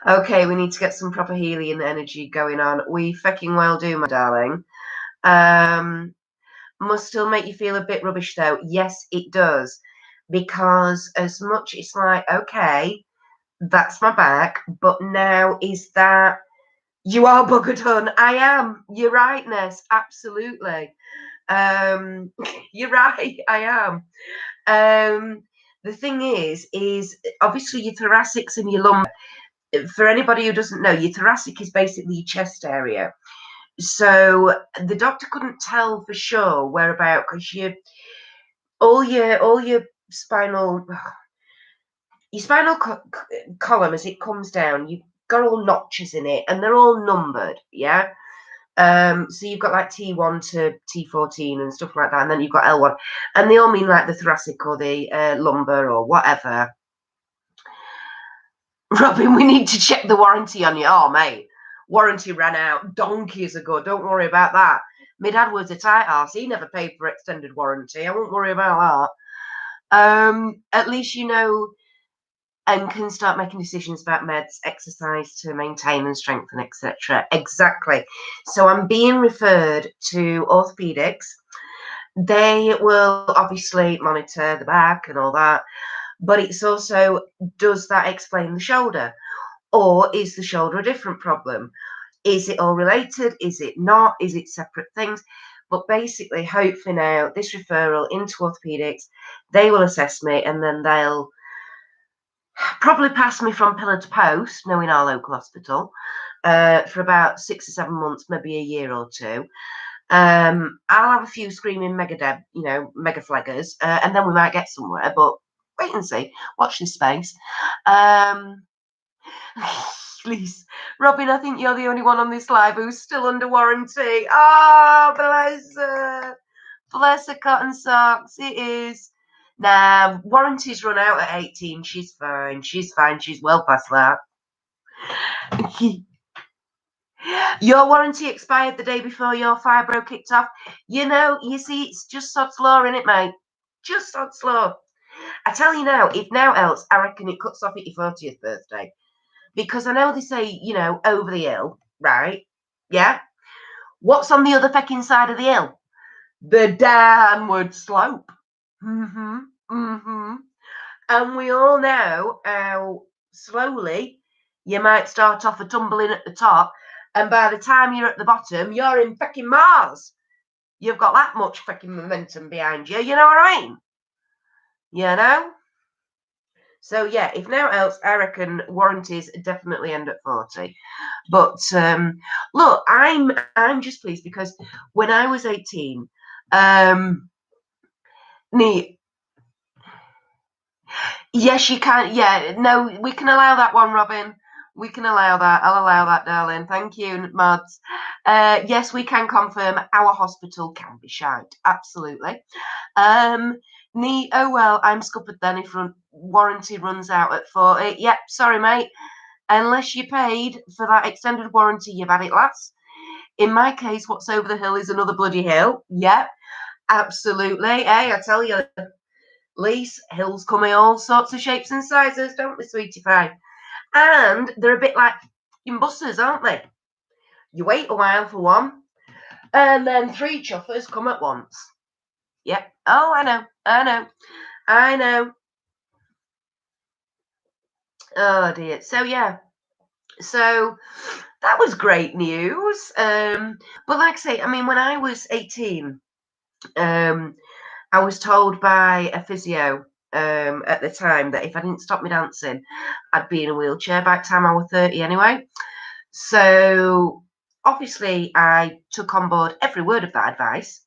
Okay, we need to get some proper healing energy going on. We fucking well do, my darling. Must still make you feel a bit rubbish though. Yes, it does. Because as much it's like, okay, That's my back. But now is that you are buggered, hun? I am. You're right, Ness. Absolutely. You're right. I am. The thing is obviously your thoracics and your lumbar. For anybody who doesn't know, your thoracic is basically your chest area. So the doctor couldn't tell for sure whereabout because all your spinal column as it comes down, you've got all notches in it, and they're all numbered. Yeah. So you've got like T1 to T14 and stuff like that, and then you've got L1, and they all mean like the thoracic or the lumbar or whatever. Robin, we need to check the warranty on you. Oh, mate, warranty ran out donkeys ago. Don't worry about that. My dad was a tight ass. He never paid for extended warranty. I won't worry about that. At least you know and can start making decisions about meds, exercise to maintain and strengthen, etc. Exactly. So I'm being referred to orthopedics. They will obviously monitor the back and all that, but it's also, does that explain the shoulder? Or is the shoulder a different problem? Is it all related? Is it not? Is it separate things? But basically, hopefully now, this referral into orthopedics, they will assess me and then they'll probably pass me from pillar to post, knowing our local hospital, for about 6 or 7 months, maybe a year or two. I'll have a few screaming mega flaggers, and then we might get somewhere, but wait and see. Watch this space. Please, Robin, I think you're the only one on this live who's still under warranty. Oh, bless her. Bless her cotton socks. It is. Nah, warranty's run out at 18. She's fine. She's fine. She's well past that. Your warranty expired the day before your fibro kicked off. You see, it's just sod's law, innit, mate? Just sod's law. I tell you now, if now else, I reckon it cuts off at your 40th birthday. Because I know they say, over the hill, right? Yeah? What's on the other fecking side of the hill? The downward slope. And we all know how slowly you might start off a tumbling at the top, and by the time you're at the bottom, you're in fucking Mars. You've got that much fucking momentum behind you. You know what I mean? You know? So yeah, if now else, I reckon warranties definitely end at 40. But look, I'm just pleased because when I was 18, yes, you can. Yeah, no, we can allow that one, Robin. We can allow that. I'll allow that, darling. Thank you, mods. Yes, we can confirm our hospital can be shite. Absolutely. Oh well, I'm scuppered then if warranty runs out at 40. Yep, sorry, mate. Unless you paid for that extended warranty, you've had it last. In my case, what's over the hill is another bloody hill. Yep, absolutely. Hey, I tell you, Lise, hills come in all sorts of shapes and sizes, don't they, sweetie pie? And they're a bit like buses, aren't they? You wait a while for one, and then 3 chuffers come at once. Yep. Oh, I know. Oh dear. So yeah. So that was great news. But like I say, I mean, when I was 18, I was told by a physio at the time that if I didn't stop me dancing, I'd be in a wheelchair by the time I was 30 anyway. So obviously I took on board every word of that advice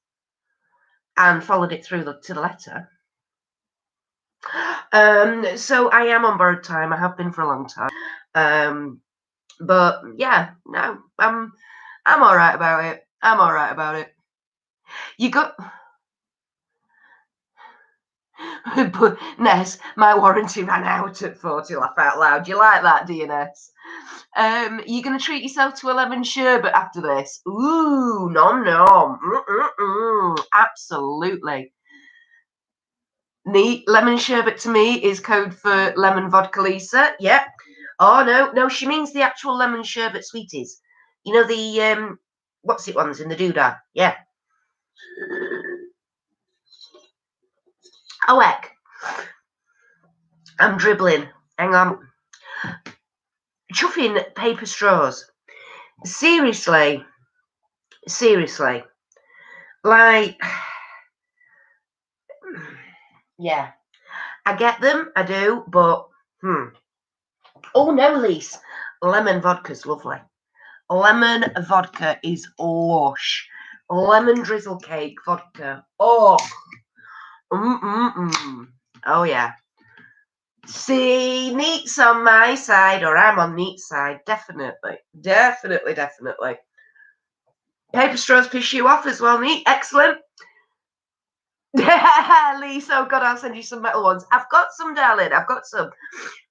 and followed it through to the letter. So I am on borrowed time. I have been for a long time. But yeah, no, I'm all right about it. I'm all right about it. You got... But Ness, my warranty ran out at 40, laugh out loud. You like that, do you, Ness? You're going to treat yourself to a lemon sherbet after this? Ooh, nom nom. Absolutely. Neat. Lemon sherbet to me is code for lemon vodka Lisa. Yep. Oh, no, she means the actual lemon sherbet sweeties. You know, the, what's it ones in the doodah? Yeah. Oh, heck. I'm dribbling. Hang on. chuffing paper straws. Seriously. Like, yeah, I get them, I do, but, Oh, no, Lise. Lemon vodka's lovely. Lemon vodka is lush. Lemon drizzle cake vodka. Oh. Oh, yeah. See, Neat's on my side, or I'm on Neat's side. Definitely. Paper straws piss you off as well, Neat. Excellent. Lise, oh God, I'll send you some metal ones. I've got some, darling. I've got some.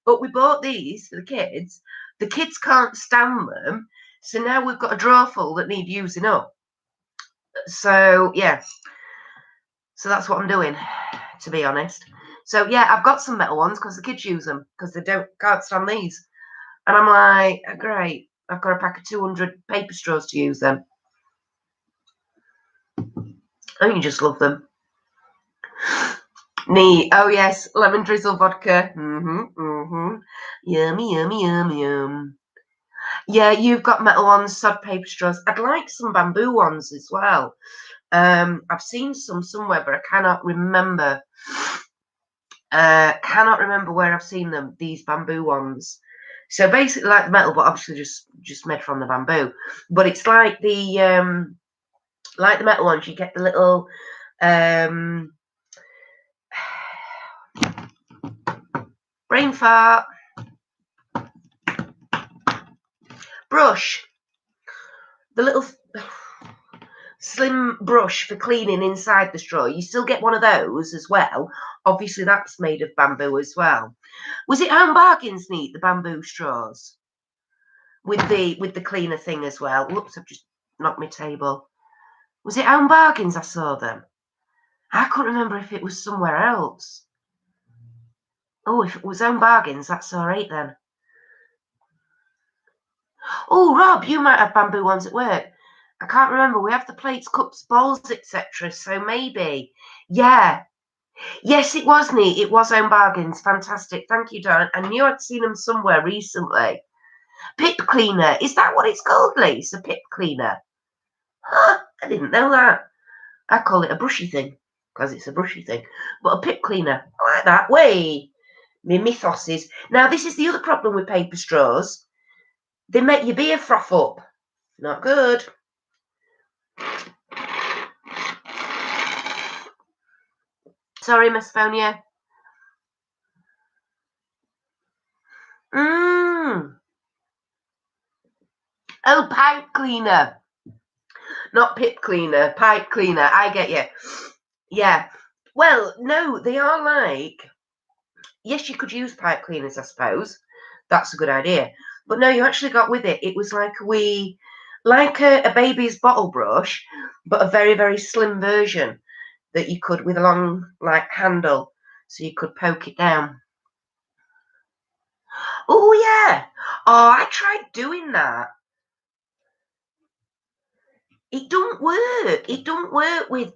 But we bought these for the kids. The kids can't stand them. So now we've got a drawer full that need using up. So, yeah. So that's what I'm doing, to be honest. So, yeah, I've got some metal ones because the kids use them because they can't stand these. And I'm like, oh, great. I've got a pack of 200 paper straws to use then. And you just love them. Neat. Oh, yes. Lemon drizzle vodka. Yum. Yeah, you've got metal ones, sod paper straws. I'd like some bamboo ones as well. I've seen some somewhere, but I cannot remember. Cannot remember where I've seen them, these bamboo ones. So basically like the metal, but obviously just made from the bamboo. But it's like the metal ones, you get the little brain fart brush. The little slim brush for cleaning inside the straw. You still get one of those as well. Obviously that's made of bamboo as well. Was it Home Bargains, Neat, the bamboo straws? With the cleaner thing as well. Whoops, I've just knocked my table. Was it Home Bargains I saw them? I couldn't remember if it was somewhere else. Oh, if it was Home Bargains, that's all right then. Oh, Rob, you might have bamboo ones at work. I can't remember. We have the plates, cups, bowls, etc. So maybe. Yeah. Yes, it was Neat. It was Home Bargains. Fantastic. Thank you, darling. I knew I'd seen them somewhere recently. Pip cleaner. Is that what it's called, Lise? A pip cleaner? Huh? I didn't know that. I call it a brushy thing because it's a brushy thing. But a pip cleaner. I like that. Way. My mythoses. Now, this is the other problem with paper straws. They make your beer froth up. Not good. Sorry, Miss Phonia. Oh, pipe cleaner. Not pip cleaner, pipe cleaner. I get you. Yeah. Well, no, they are like, yes, you could use pipe cleaners, I suppose. That's a good idea. But no, you actually got with it. It was like a baby's bottle brush, but a very, very slim version that you could, with a long, like, handle, so you could poke it down. Oh, yeah. Oh, I tried doing that. It don't work. It don't work with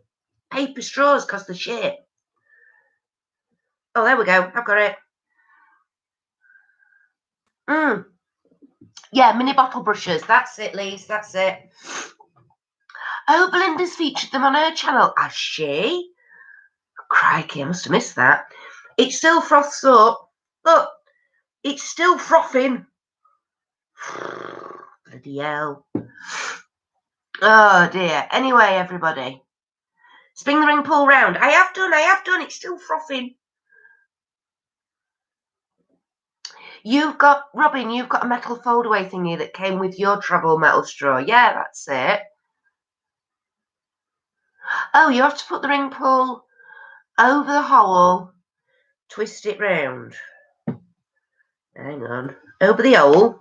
paper straws because they're shit. Oh, there we go. I've got it. Yeah, mini bottle brushes. That's it, Lise. That's it. Oh, Belinda's featured them on her channel. Has she? Crikey, I must have missed that. It still froths up. Look, it's still frothing. Bloody hell. Oh, dear. Anyway, everybody. Spin the ring, pull round. I have done. It's still frothing. Robin, you've got a metal foldaway thingy that came with your travel metal straw. Yeah, that's it. Oh, you have to put the ring pull over the hole, twist it round. Hang on. Over the hole.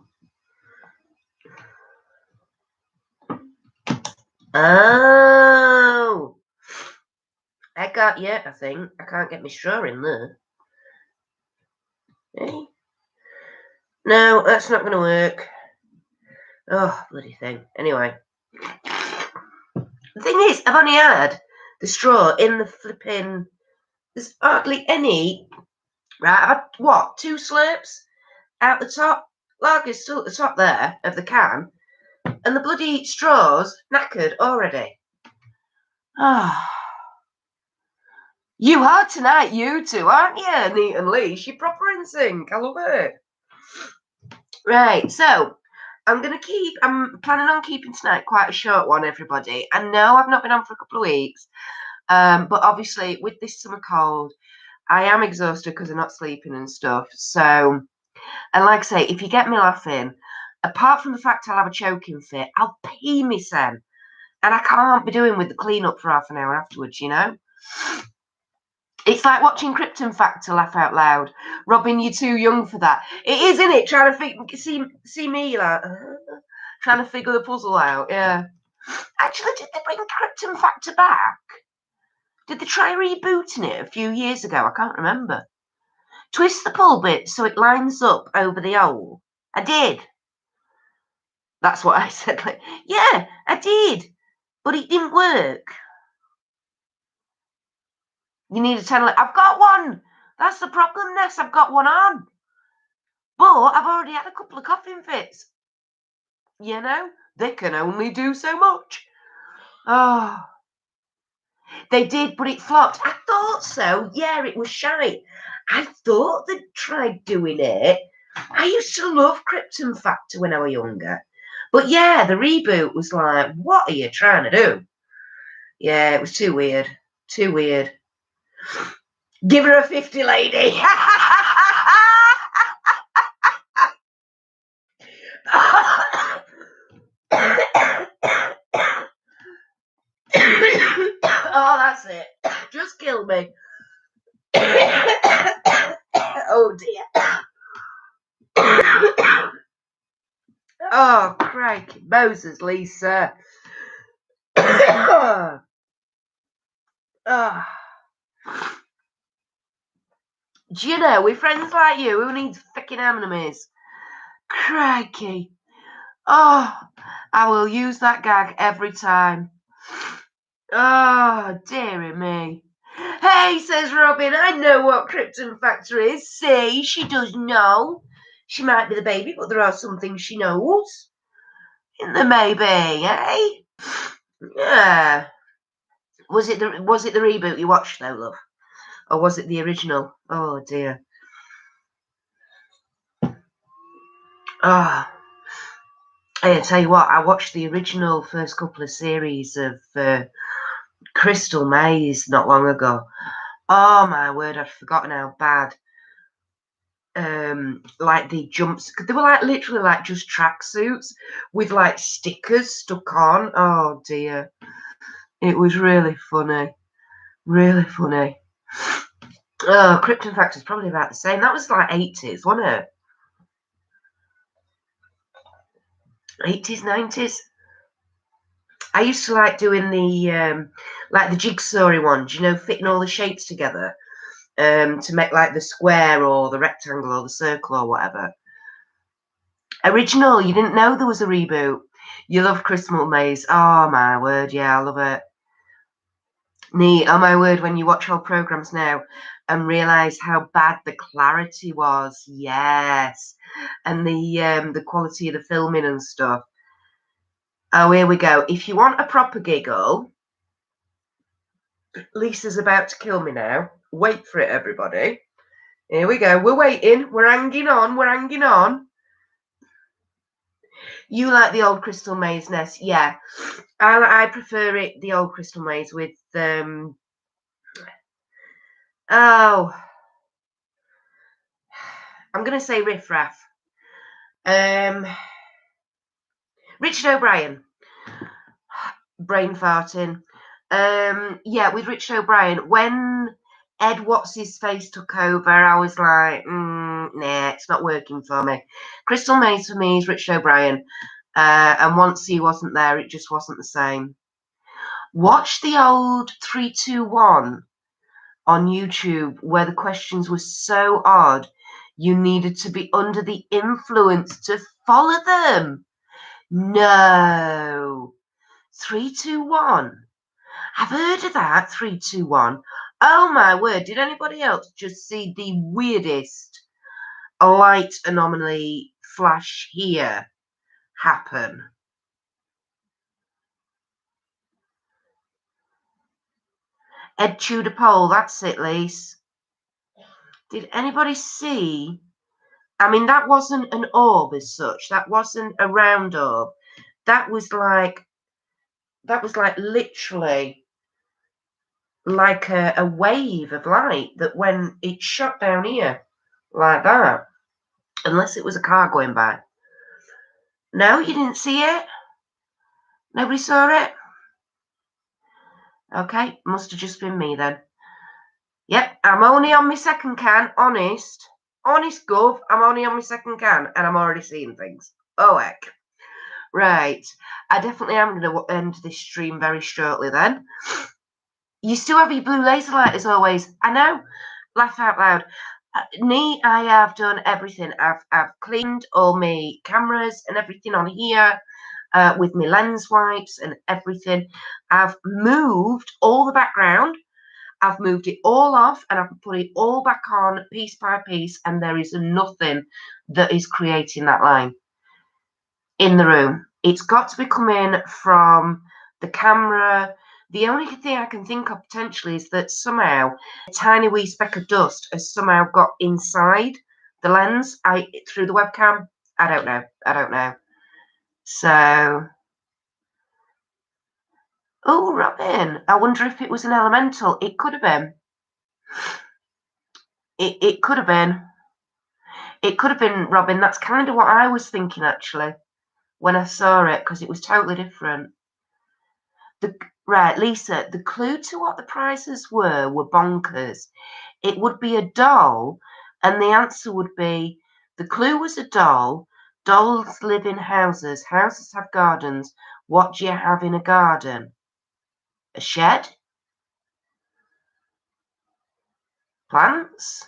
Oh. I got you, I think. I can't get my straw in there. Hey? No, that's not going to work. Oh, bloody thing. Anyway. The thing is, I've only had the straw in the flipping... There's hardly any... Right, I've had, what, 2 slurps out the top? Lager's still at the top there of the can, and the bloody straw's knackered already. Ah. You are tonight, you two, aren't you? Neat and Leash. You're proper in sync. I love it. Right, so I'm planning on keeping tonight quite a short one, everybody. I know I've not been on for a couple of weeks, but obviously with this summer cold, I am exhausted because I'm not sleeping and stuff. So, and like I say, if you get me laughing, apart from the fact I'll have a choking fit, I'll pee me sen. And I can't be doing with the clean up for half an hour afterwards, you know? It's like watching Krypton Factor laugh out loud. Robin, you're too young for that. It is, isn't it? Trying to see me like trying to figure the puzzle out. Yeah. Actually, did they bring Krypton Factor back? Did they try rebooting it a few years ago? I can't remember. Twist the pull bit so it lines up over the hole. I did. That's what I said. Like, yeah, I did, but it didn't work. You need a 10. I've got one. That's the problem, Ness. I've got one on. But I've already had a couple of coughing fits. You know, they can only do so much. Oh, they did, but it flopped. I thought so. Yeah, it was shite. I thought they'd tried doing it. I used to love Krypton Factor when I was younger. But yeah, the reboot was like, what are you trying to do? Yeah, it was too weird. Too weird. Give her a 50, lady. Oh, that's it. Just kill me. Oh, dear. Oh, crikey. Moses, Lisa. Oh. Do you know, with friends like you, who needs fucking enemies? Crikey. Oh, I will use that gag every time. Oh, dearie me. Hey, says Robin, I know what Krypton Factor is. See, she does know. She might be the baby, but there are some things she knows. Isn't there, maybe, eh? Yeah. Was it the reboot you watched though, love? Or was it the original? Oh dear. Ah. I tell you what, I watched the original first couple of series of Crystal Maze not long ago. Oh my word, I've forgotten how bad. Like the jumps, they were like literally like just tracksuits with like stickers stuck on. Oh dear, it was really funny, really funny. Oh, Krypton Factor is probably about the same. That was like 80s, wasn't it? 80s, 90s. I used to like doing the jigsaw ones, you know, fitting all the shapes together to make like the square or the rectangle or the circle or whatever. Original, you didn't know there was a reboot. You love Crystal Maze. Oh my word, yeah, I love it. Neat. Oh my word, when you watch old programs now and realise how bad the clarity was, yes, and the quality of the filming and stuff. Oh, here we go. If you want a proper giggle, Lisa's about to kill me now. Wait for it, everybody. Here we go. We're waiting. We're hanging on. We're hanging on. You like the old Crystal Maze, Ness? Yeah. I prefer it, the old Crystal Maze with oh, I'm gonna say Riff Raff. Richard O'Brien. Brain farting. Yeah, with Richard O'Brien. When Ed What's His Face took over, I was like, nah, it's not working for me. Crystal Maze for me is Richard O'Brien. And once he wasn't there, it just wasn't the same. Watch the old 3-2-1 on YouTube where the questions were so odd you needed to be under the influence to follow them. No. 3-2-1. I've heard of that, 3-2-1. Oh my word, did anybody else just see the weirdest light anomaly flash here happen? Ed Tudor Pole, that's it, Lise. Did anybody see? I mean, that wasn't an orb as such. That wasn't a round orb. That was like literally like a wave of light that when it shot down here like that, unless it was a car going by. No, you didn't see it? Nobody saw it? Okay, must have just been me then. Yep, I'm only on my second can, honest. Honest, Gov, I'm only on my second can and I'm already seeing things. Oh, heck. Right, I definitely am going to end this stream very shortly then. You still have your blue laser light as always. I know, laugh out loud. Me, I have done everything. I've cleaned all my cameras and everything on here with my lens wipes and everything. I've moved all the background. I've moved it all off and I've put it all back on piece by piece, and there is nothing that is creating that line in the room. It's got to be coming from the camera. The only thing I can think of potentially is that somehow a tiny wee speck of dust has somehow got inside the lens through the webcam. I don't know. So, oh, Robin, I wonder if it was an elemental. It could have been. It could have been. It could have been, Robin. That's kind of what I was thinking, actually, when I saw it, because it was totally different. Right, Lisa, the clue to what the prizes were bonkers. It would be a doll, and the answer would be, the clue was a doll. Dolls live in houses. Houses have gardens. What do you have in a garden? A shed? Plants?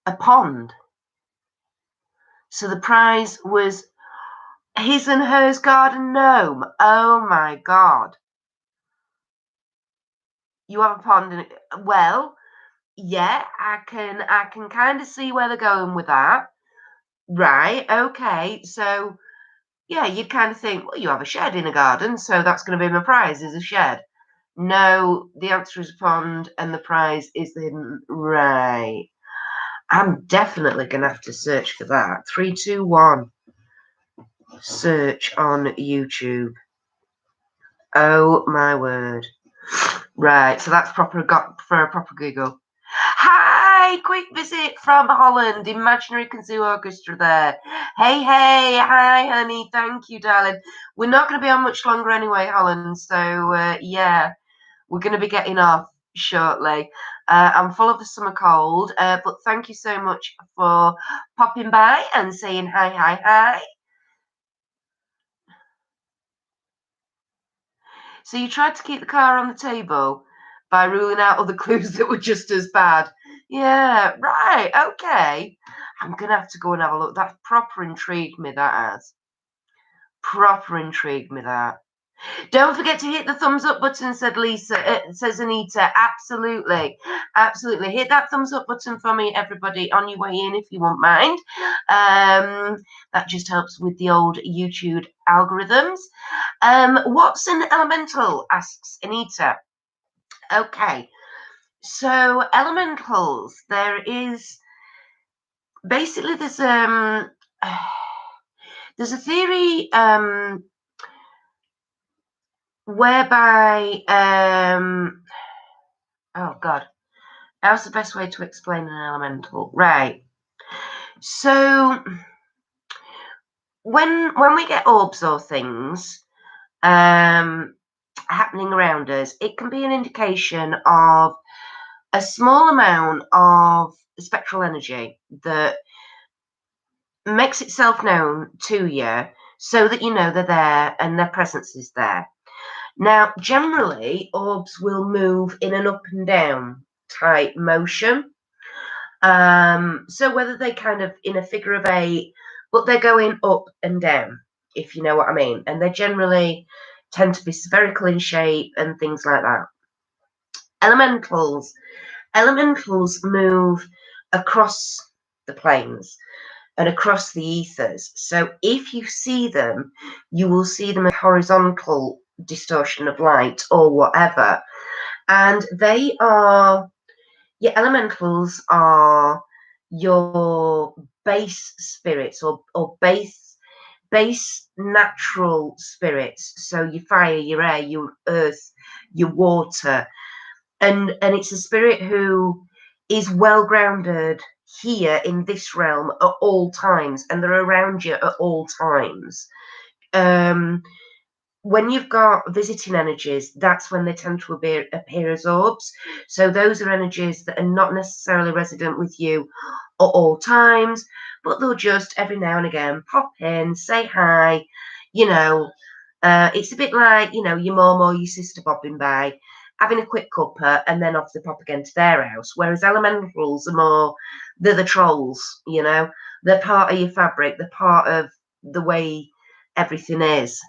A pond? So the prize was his and hers garden gnome. Oh my God. You have a pond in it. Well, yeah, I can kind of see where they're going with that. Right, okay. So yeah, you kind of think, well, you have a shed in a garden, so that's going to be my prize, is a shed. No, the answer is a pond, and the prize is hidden. Right. I'm definitely going to have to search for that. 3, 2, 1. Search on YouTube. Oh my word. Right, so that's got for a proper Google. Hi, quick visit from Holland, imaginary Kazoo Orchestra there. Hey, hi, honey, thank you, darling. We're not going to be on much longer anyway, Holland, so yeah, we're going to be getting off shortly. I'm full of the summer cold, but thank you so much for popping by and saying hi. So you tried to keep the car on the table by ruling out other clues that were just as bad. Yeah, right, okay. I'm going to have to go and have a look. That proper intrigued me, that has. Proper intrigued me, that. Don't forget to hit the thumbs up button, said Lisa, says Anita. Absolutely. Hit that thumbs up button for me, everybody, on your way in, if you won't mind. That just helps with the old YouTube algorithms. What's an elemental? Asks Anita. Okay. So elementals, there is basically there's a theory whereby oh God, how's the best way to explain an elemental? Right. So when we get orbs or things happening around us, it can be an indication of a small amount of spectral energy that makes itself known to you so that you know they're there and their presence is there. Now, generally, orbs will move in an up and down type motion. So whether they kind of in a figure of 8, but they're going up and down, if you know what I mean. And they generally tend to be spherical in shape and things like that. Elementals move across the planes. and across the ethers. So if you see them, you will see them as horizontal distortion of light or whatever. And they are, your elementals are your base spirits or base natural spirits. So your fire, your air, your earth, your water. And it's a spirit who is well grounded here in this realm at all times, and they're around you at all times. When you've got visiting energies, that's when they tend to appear as orbs. So those are energies that are not necessarily resident with you at all times, but they'll just every now and again pop in, say hi. You know, it's a bit like, your mum or your sister popping by, having a quick cuppa, and then off they pop again to their house. Whereas elementals are more, they're the trolls, they're part of your fabric, they're part of the way everything is.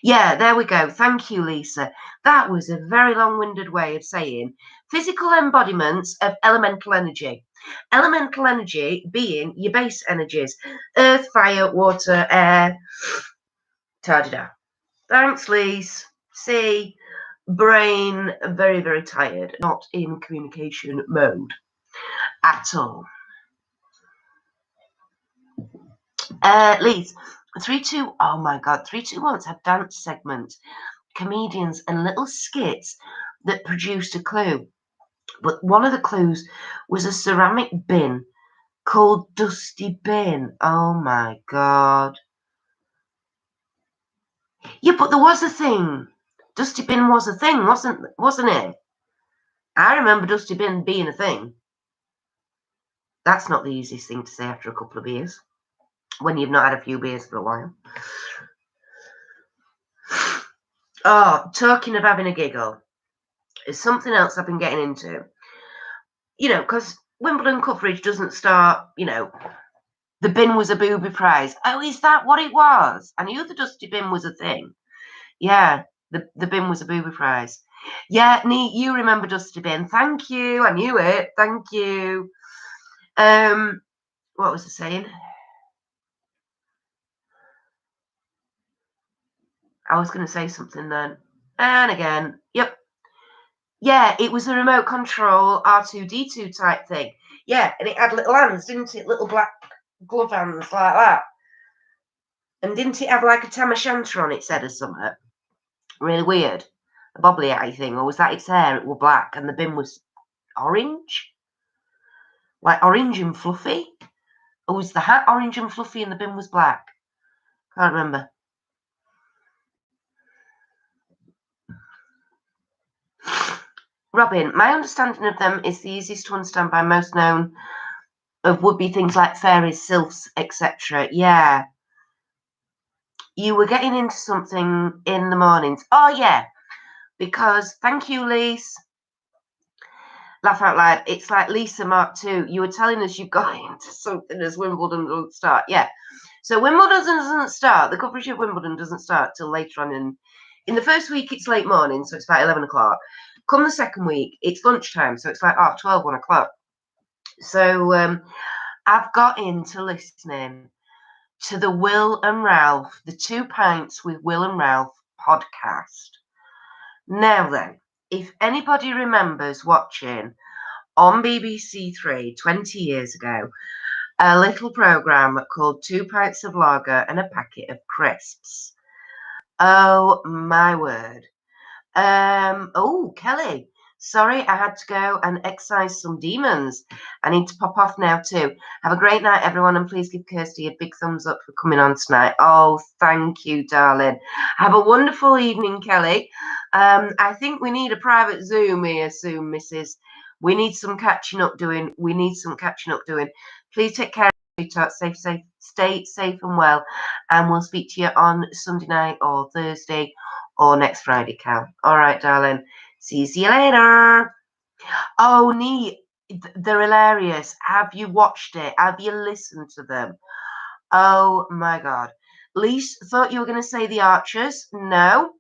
Yeah, there we go. Thank you, Lisa. That was a very long-winded way of saying physical embodiments of elemental energy. Elemental energy being your base energies: earth, fire, water, air. Ta-da-da. Thanks, Lisa. See, brain very, very tired, not in communication mode at all. Lisa, 3-2. Oh my God, 3-2-1 had dance segments, comedians, and little skits that produced a clue. But one of the clues was a ceramic bin called Dusty Bin. Oh my God. Yeah, but there was a thing. Dusty Bin was a thing, wasn't it? I remember Dusty Bin being a thing. That's not the easiest thing to say after a couple of beers, when you've not had a few beers for a while. Oh, talking of having a giggle is something else I've been getting into. Because Wimbledon coverage doesn't start, the bin was a booby prize. Oh, is that what it was? I knew the Dusty Bin was a thing. Yeah, the bin was a booby prize. Yeah, neat. You remember Dusty Bin. Thank you. I knew it. Thank you. What was I saying? I was going to say something then. And again. Yep. Yeah, it was a remote control R2-D2 type thing. Yeah, and it had little hands, didn't it? Little black glove hands like that. And didn't it have like a tam o' shanter on its head or something? Really weird. A bobbly eye thing, or was that its hair? It was black and the bin was orange? Like orange and fluffy? Or was the hat orange and fluffy and the bin was black? Can't remember. Robin, my understanding of them is the easiest to understand by most known of would be things like fairies, sylphs, etc. Yeah. You were getting into something in the mornings. Oh, yeah. Because, thank you, Lise. Laugh out loud. It's like Lisa Mark 2. You were telling us you got into something as Wimbledon doesn't start. Yeah. So Wimbledon doesn't start. The coverage of Wimbledon doesn't start till later on. In the first week, it's late morning, so it's about 11 o'clock. Come the second week, it's lunchtime, so it's like 12, 1 o'clock. So I've got into listening to the Will and Ralph, the 2 Pints with Will and Ralph podcast. Now then, if anybody remembers watching on BBC 3 20 years ago, a little programme called 2 Pints of Lager and a Packet of Crisps. Oh, my word. Oh, Kelly. Sorry, I had to go and excise some demons. I need to pop off now too. Have a great night, everyone, and please give Kirsty a big thumbs up for coming on tonight. Oh, thank you, darling. Have a wonderful evening, Kelly. I think we need a private Zoom here soon, Mrs. We need some catching up doing. Please take care of you, stay safe and well, and we'll speak to you on Sunday night or Thursday or next Friday, Cal. All right, darling. See you later. Oh, neat. They're hilarious. Have you watched it? Have you listened to them? Oh, my God. Lise, thought you were going to say The Archers. No.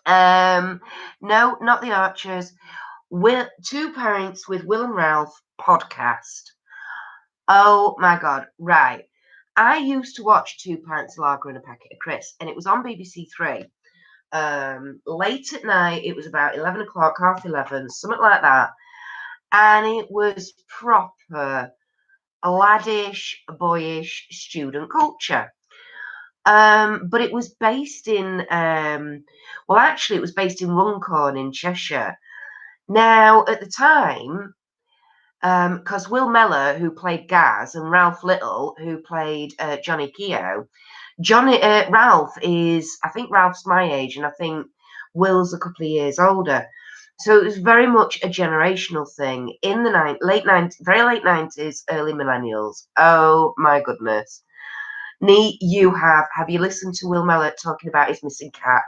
No, not The Archers. 2 Pints with Will and Ralph podcast. Oh my God, right. I used to watch Two Pints of Lager and a Packet of Crisps, and it was on BBC Three. Late at night, it was about 11 o'clock, half 11, something like that. And it was proper laddish, boyish student culture. But it was based in, well, actually, it was based in Runcorn in Cheshire. Now, at the time, because Will Mellor, who played Gaz, and Ralph Little, who played Johnny Keogh, Ralph is, I think Ralph's my age, and I think Will's a couple of years older. So it was very much a generational thing in the very late 90s, early millennials. Oh my goodness. Nee, have you listened to Will Mellor talking about his missing cat?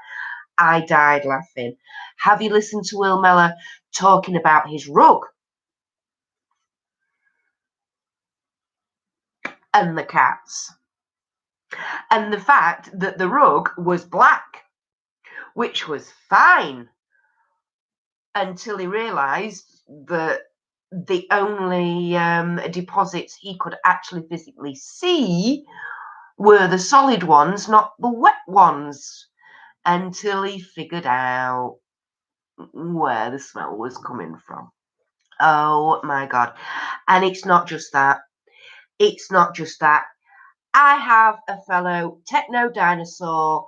I died laughing. Have you listened to Will Mellor talking about his rug and the cats? And the fact that the rug was black, which was fine until he realised that the only deposits he could actually physically see were the solid ones, not the wet ones, until he figured out where the smell was coming from. Oh my God. And it's not just that. It's not just that. I have a fellow techno dinosaur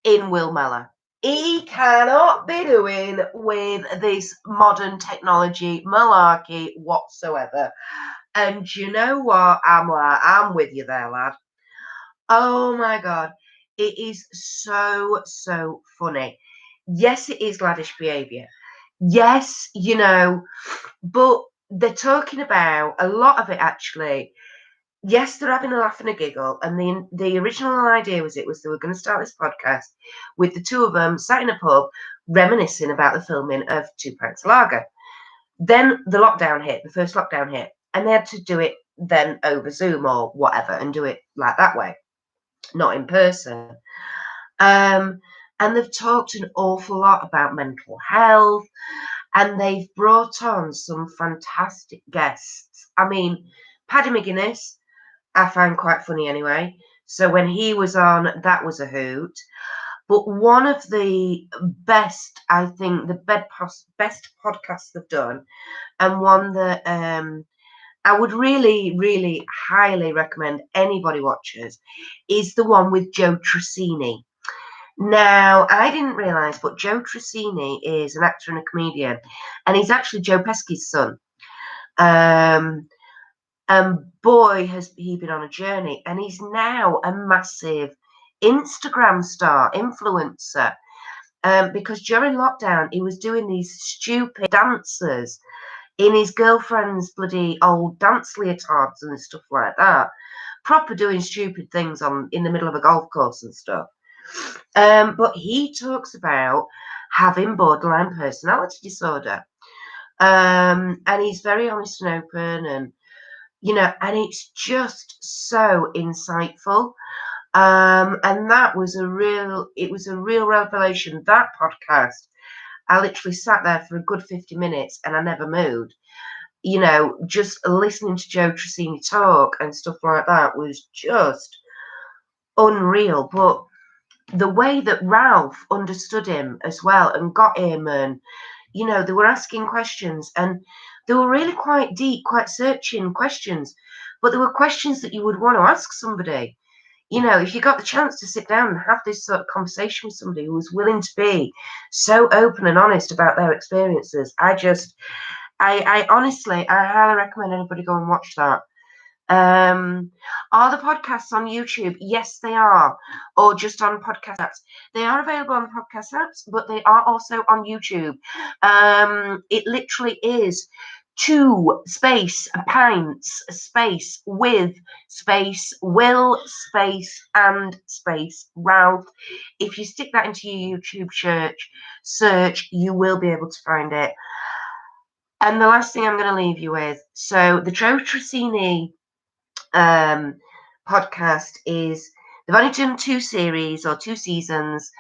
in Will Mellor. He cannot be doing with this modern technology malarkey whatsoever. And you know what? I'm with you there, lad. Oh my God. It is so, so funny. Yes, it is laddish behaviour. Yes, but they're talking about a lot of it actually. Yes, they're having a laugh and a giggle, and the original idea was they were going to start this podcast with the two of them sat in a pub reminiscing about the filming of Two Pints of Lager. Then the first lockdown hit, and they had to do it then over Zoom or whatever and do it like that way, not in person. And they've talked an awful lot about mental health, and they've brought on some fantastic guests. I mean, Paddy McGuinness, I find quite funny anyway. So when he was on, that was a hoot. But one of the best, I think, best podcasts they've done, and one that I would really, really highly recommend anybody watches, is the one with Joe Tracini. Now, I didn't realise, but Joe Tracini is an actor and a comedian, and he's actually Joe Pesci's son. And boy, has he been on a journey, and he's now a massive Instagram star, influencer. Because during lockdown, he was doing these stupid dances in his girlfriend's bloody old dance leotards and stuff like that. Proper doing stupid things in the middle of a golf course and stuff. But he talks about having borderline personality disorder. And he's very honest and open, and and it's just so insightful. And that was a real revelation. That podcast, I literally sat there for a good 50 minutes and I never moved. Just listening to Joe Tracini talk and stuff like that was just unreal. But the way that Ralph understood him as well and got him, and they were asking questions, and they were really quite deep, quite searching questions, but there were questions that you would want to ask somebody. If you got the chance to sit down and have this sort of conversation with somebody who was willing to be so open and honest about their experiences, I honestly, I highly recommend anybody go and watch that. Are the podcasts on YouTube? Yes, they are. Or just on podcast apps. They are available on podcast apps, but they are also on YouTube. It literally is two space pints space with space Will space and space Ralph. If you stick that into your YouTube search, you will be able to find it. And the last thing I'm going to leave you with, so the Joe Tracini podcast is, they've only done 2 series or 2 seasons.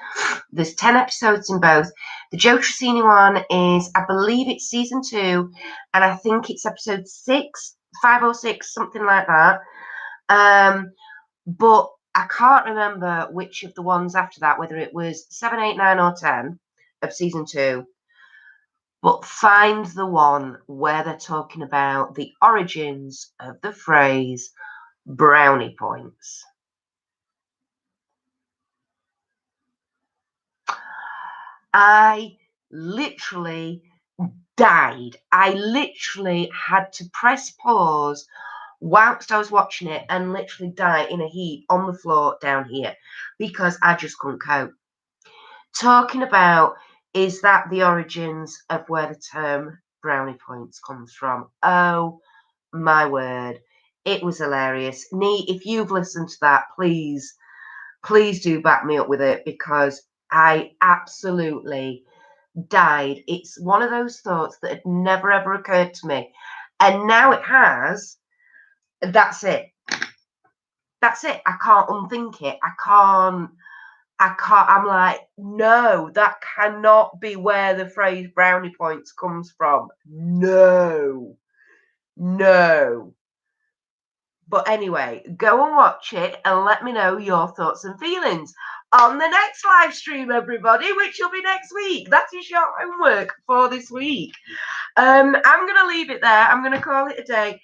There's 10 episodes in both. The Joe Tracini one is, I believe it's season 2, and I think it's episode 6. 5 or 6, something like that. But I can't remember which of the ones after that, whether it was 7, 8, 9, or 10 of season 2. But find the one where they're talking about the origins of the phrase brownie points. I literally died. I literally had to press pause whilst I was watching it and literally die in a heap on the floor down here because I just couldn't cope. Talking about, is that the origins of where the term brownie points comes from? Oh my word, it was hilarious. Nee, if you've listened to that, please do back me up with it because I absolutely died. It's one of those thoughts that had never ever occurred to me, and now it has. That's it. That's it. I can't unthink it. I can't. I'm like, no, that cannot be where the phrase brownie points comes from. No. But anyway, go and watch it and let me know your thoughts and feelings on the next live stream, everybody, which will be next week. That is your homework for this week. I'm going to leave it there. I'm going to call it a day.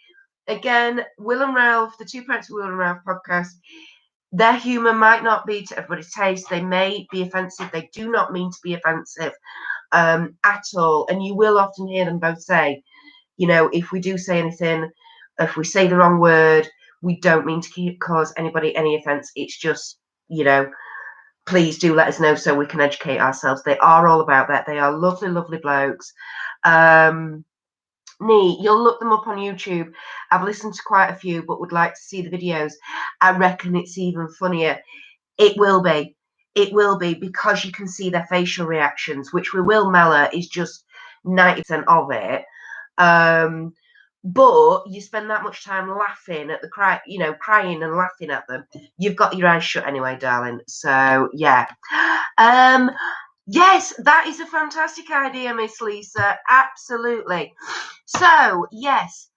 Again, Will and Ralph, the Two Parents of Will and Ralph podcast, their humour might not be to everybody's taste. They may be offensive. They do not mean to be offensive at all. And you will often hear them both say, if we do say anything, if we say the wrong word, we don't mean to cause anybody any offence. It's just, please do let us know so we can educate ourselves. They are all about that. They are lovely, lovely blokes. Nee, you'll look them up on YouTube. I've listened to quite a few, but would like to see the videos. I reckon it's even funnier. It will be. It will be because you can see their facial reactions, which with Will Mellor is just 90% of it. But you spend that much time laughing at the crying and laughing at them. You've got your eyes shut anyway, darling. So yeah. Yes, that is a fantastic idea, Miss Lisa. Absolutely. So, yes,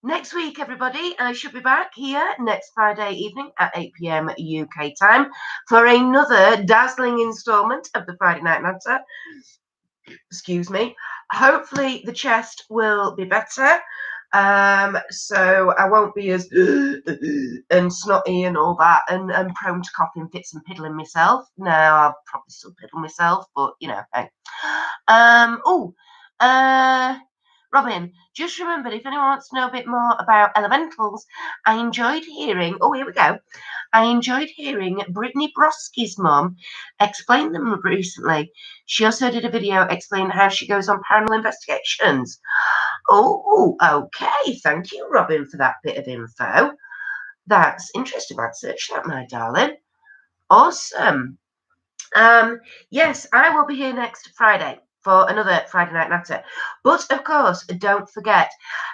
next week, everybody, I should be back here next Friday evening at 8 p.m. UK time for another dazzling instalment of the Friday Night Natter. Excuse me. Hopefully, the chest will be better. So I won't be as and snotty and all that and prone to coughing fits and piddling myself. No, I'll probably still piddle myself, but hey. Robin, just remembered, if anyone wants to know a bit more about elementals, I enjoyed hearing, here we go. I enjoyed hearing Brittany Broski's mum explain them recently. She also did a video explaining how she goes on paranormal investigations. Oh, okay. Thank you, Robin, for that bit of info. That's interesting. I'd search that, my darling. Awesome. Yes, I will be here next Friday for another Friday Night Natter. But of course, don't forget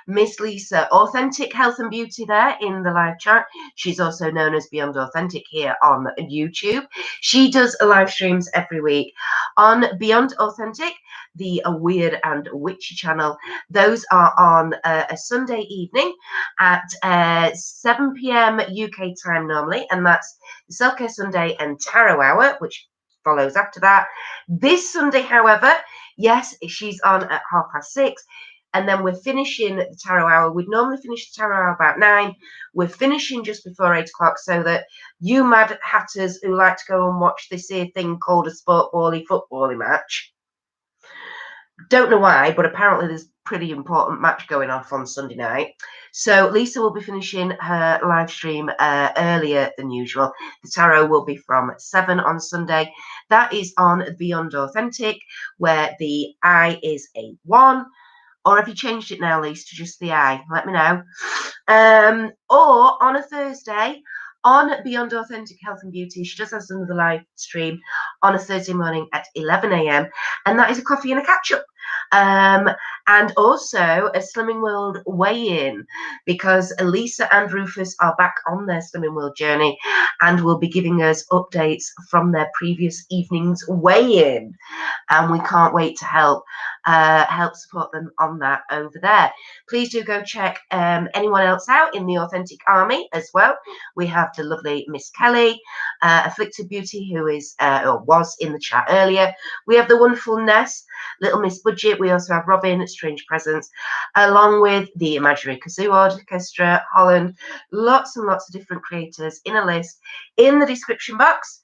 Miss Lisa, Authentic Health and Beauty, there in the live chat. She's also known as Beyond Authentic here on YouTube. She does live streams every week on Beyond Authentic, the Weird and Witchy channel. Those are on a Sunday evening at 7 p.m. UK time normally, and that's Self-Care Sunday and Tarot Hour, which follows after that. This Sunday, however, yes, she's on at 6:30, and then we're finishing the Tarot Hour. We'd normally finish the Tarot Hour about 9. We're finishing just before 8 o'clock so that you mad hatters who like to go and watch this here thing called a sport-bally, footbally match, don't know why, but apparently there's pretty important match going off on Sunday night. So Lisa will be finishing her live stream earlier than usual. The tarot will be from 7 on Sunday. That is on Beyond Authentic, where the I is a 1. Or have you changed it now, Lisa, to just the I? Let me know. Or on a Thursday, on Beyond Authentic Health and Beauty, she just has another live stream on a Thursday morning at 11 a.m. And that is a coffee and a catch-up. And also a Slimming World weigh-in, because Lisa and Rufus are back on their Slimming World journey and will be giving us updates from their previous evening's weigh-in. And we can't wait to help. help support them on that over there. Please do go check anyone else out in the Authentic Army as well. We have the lovely Miss Kelly, Afflicted Beauty, who is or was in the chat earlier. We have the wonderful Ness, Little Miss Budget. We also have Robin, Strange Presents, along with the Imaginary Kazoo Orchestra, Holland. Lots and lots of different creators in a list in the description box.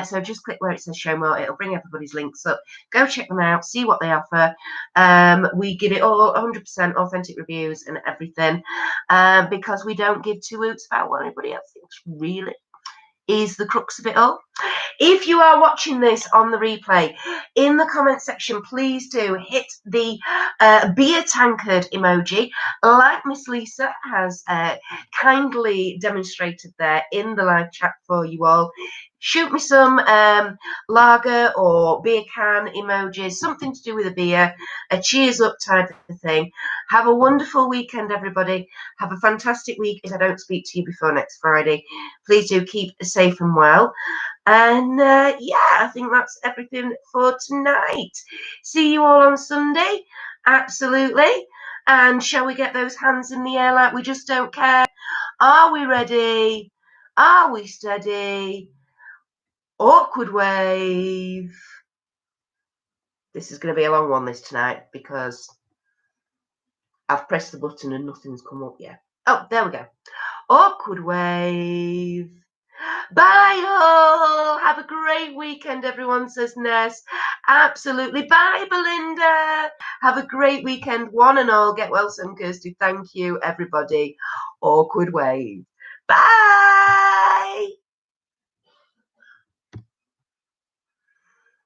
So just click where it says show more. It'll bring everybody's links up. Go check them out, see what they offer. We give it all 100% authentic reviews and everything, because we don't give two hoots about what anybody else thinks, really. Is the crux of it all. If you are watching this on the replay, in the comment section, please do hit the beer tankard emoji, like Miss Lisa has kindly demonstrated there in the live chat for you all. Shoot me some lager or beer can emojis, something to do with a beer, a cheers up type of thing. Have a wonderful weekend, everybody. Have a fantastic week. If I don't speak to you before next Friday, please do keep safe and well. And yeah, I think that's everything for tonight. See you all on Sunday. Absolutely. And shall we get those hands in the air like we just don't care? Are we ready? Are we steady? Awkward wave. This is going to be a long one this tonight because I've pressed the button and nothing's come up yet. Oh, there we go. Awkward wave. Bye all. Have a great weekend, everyone, says Ness. Absolutely. Bye, Belinda. Have a great weekend, one and all. Get well soon, Kirsty. Thank you, everybody. Awkward wave. Bye.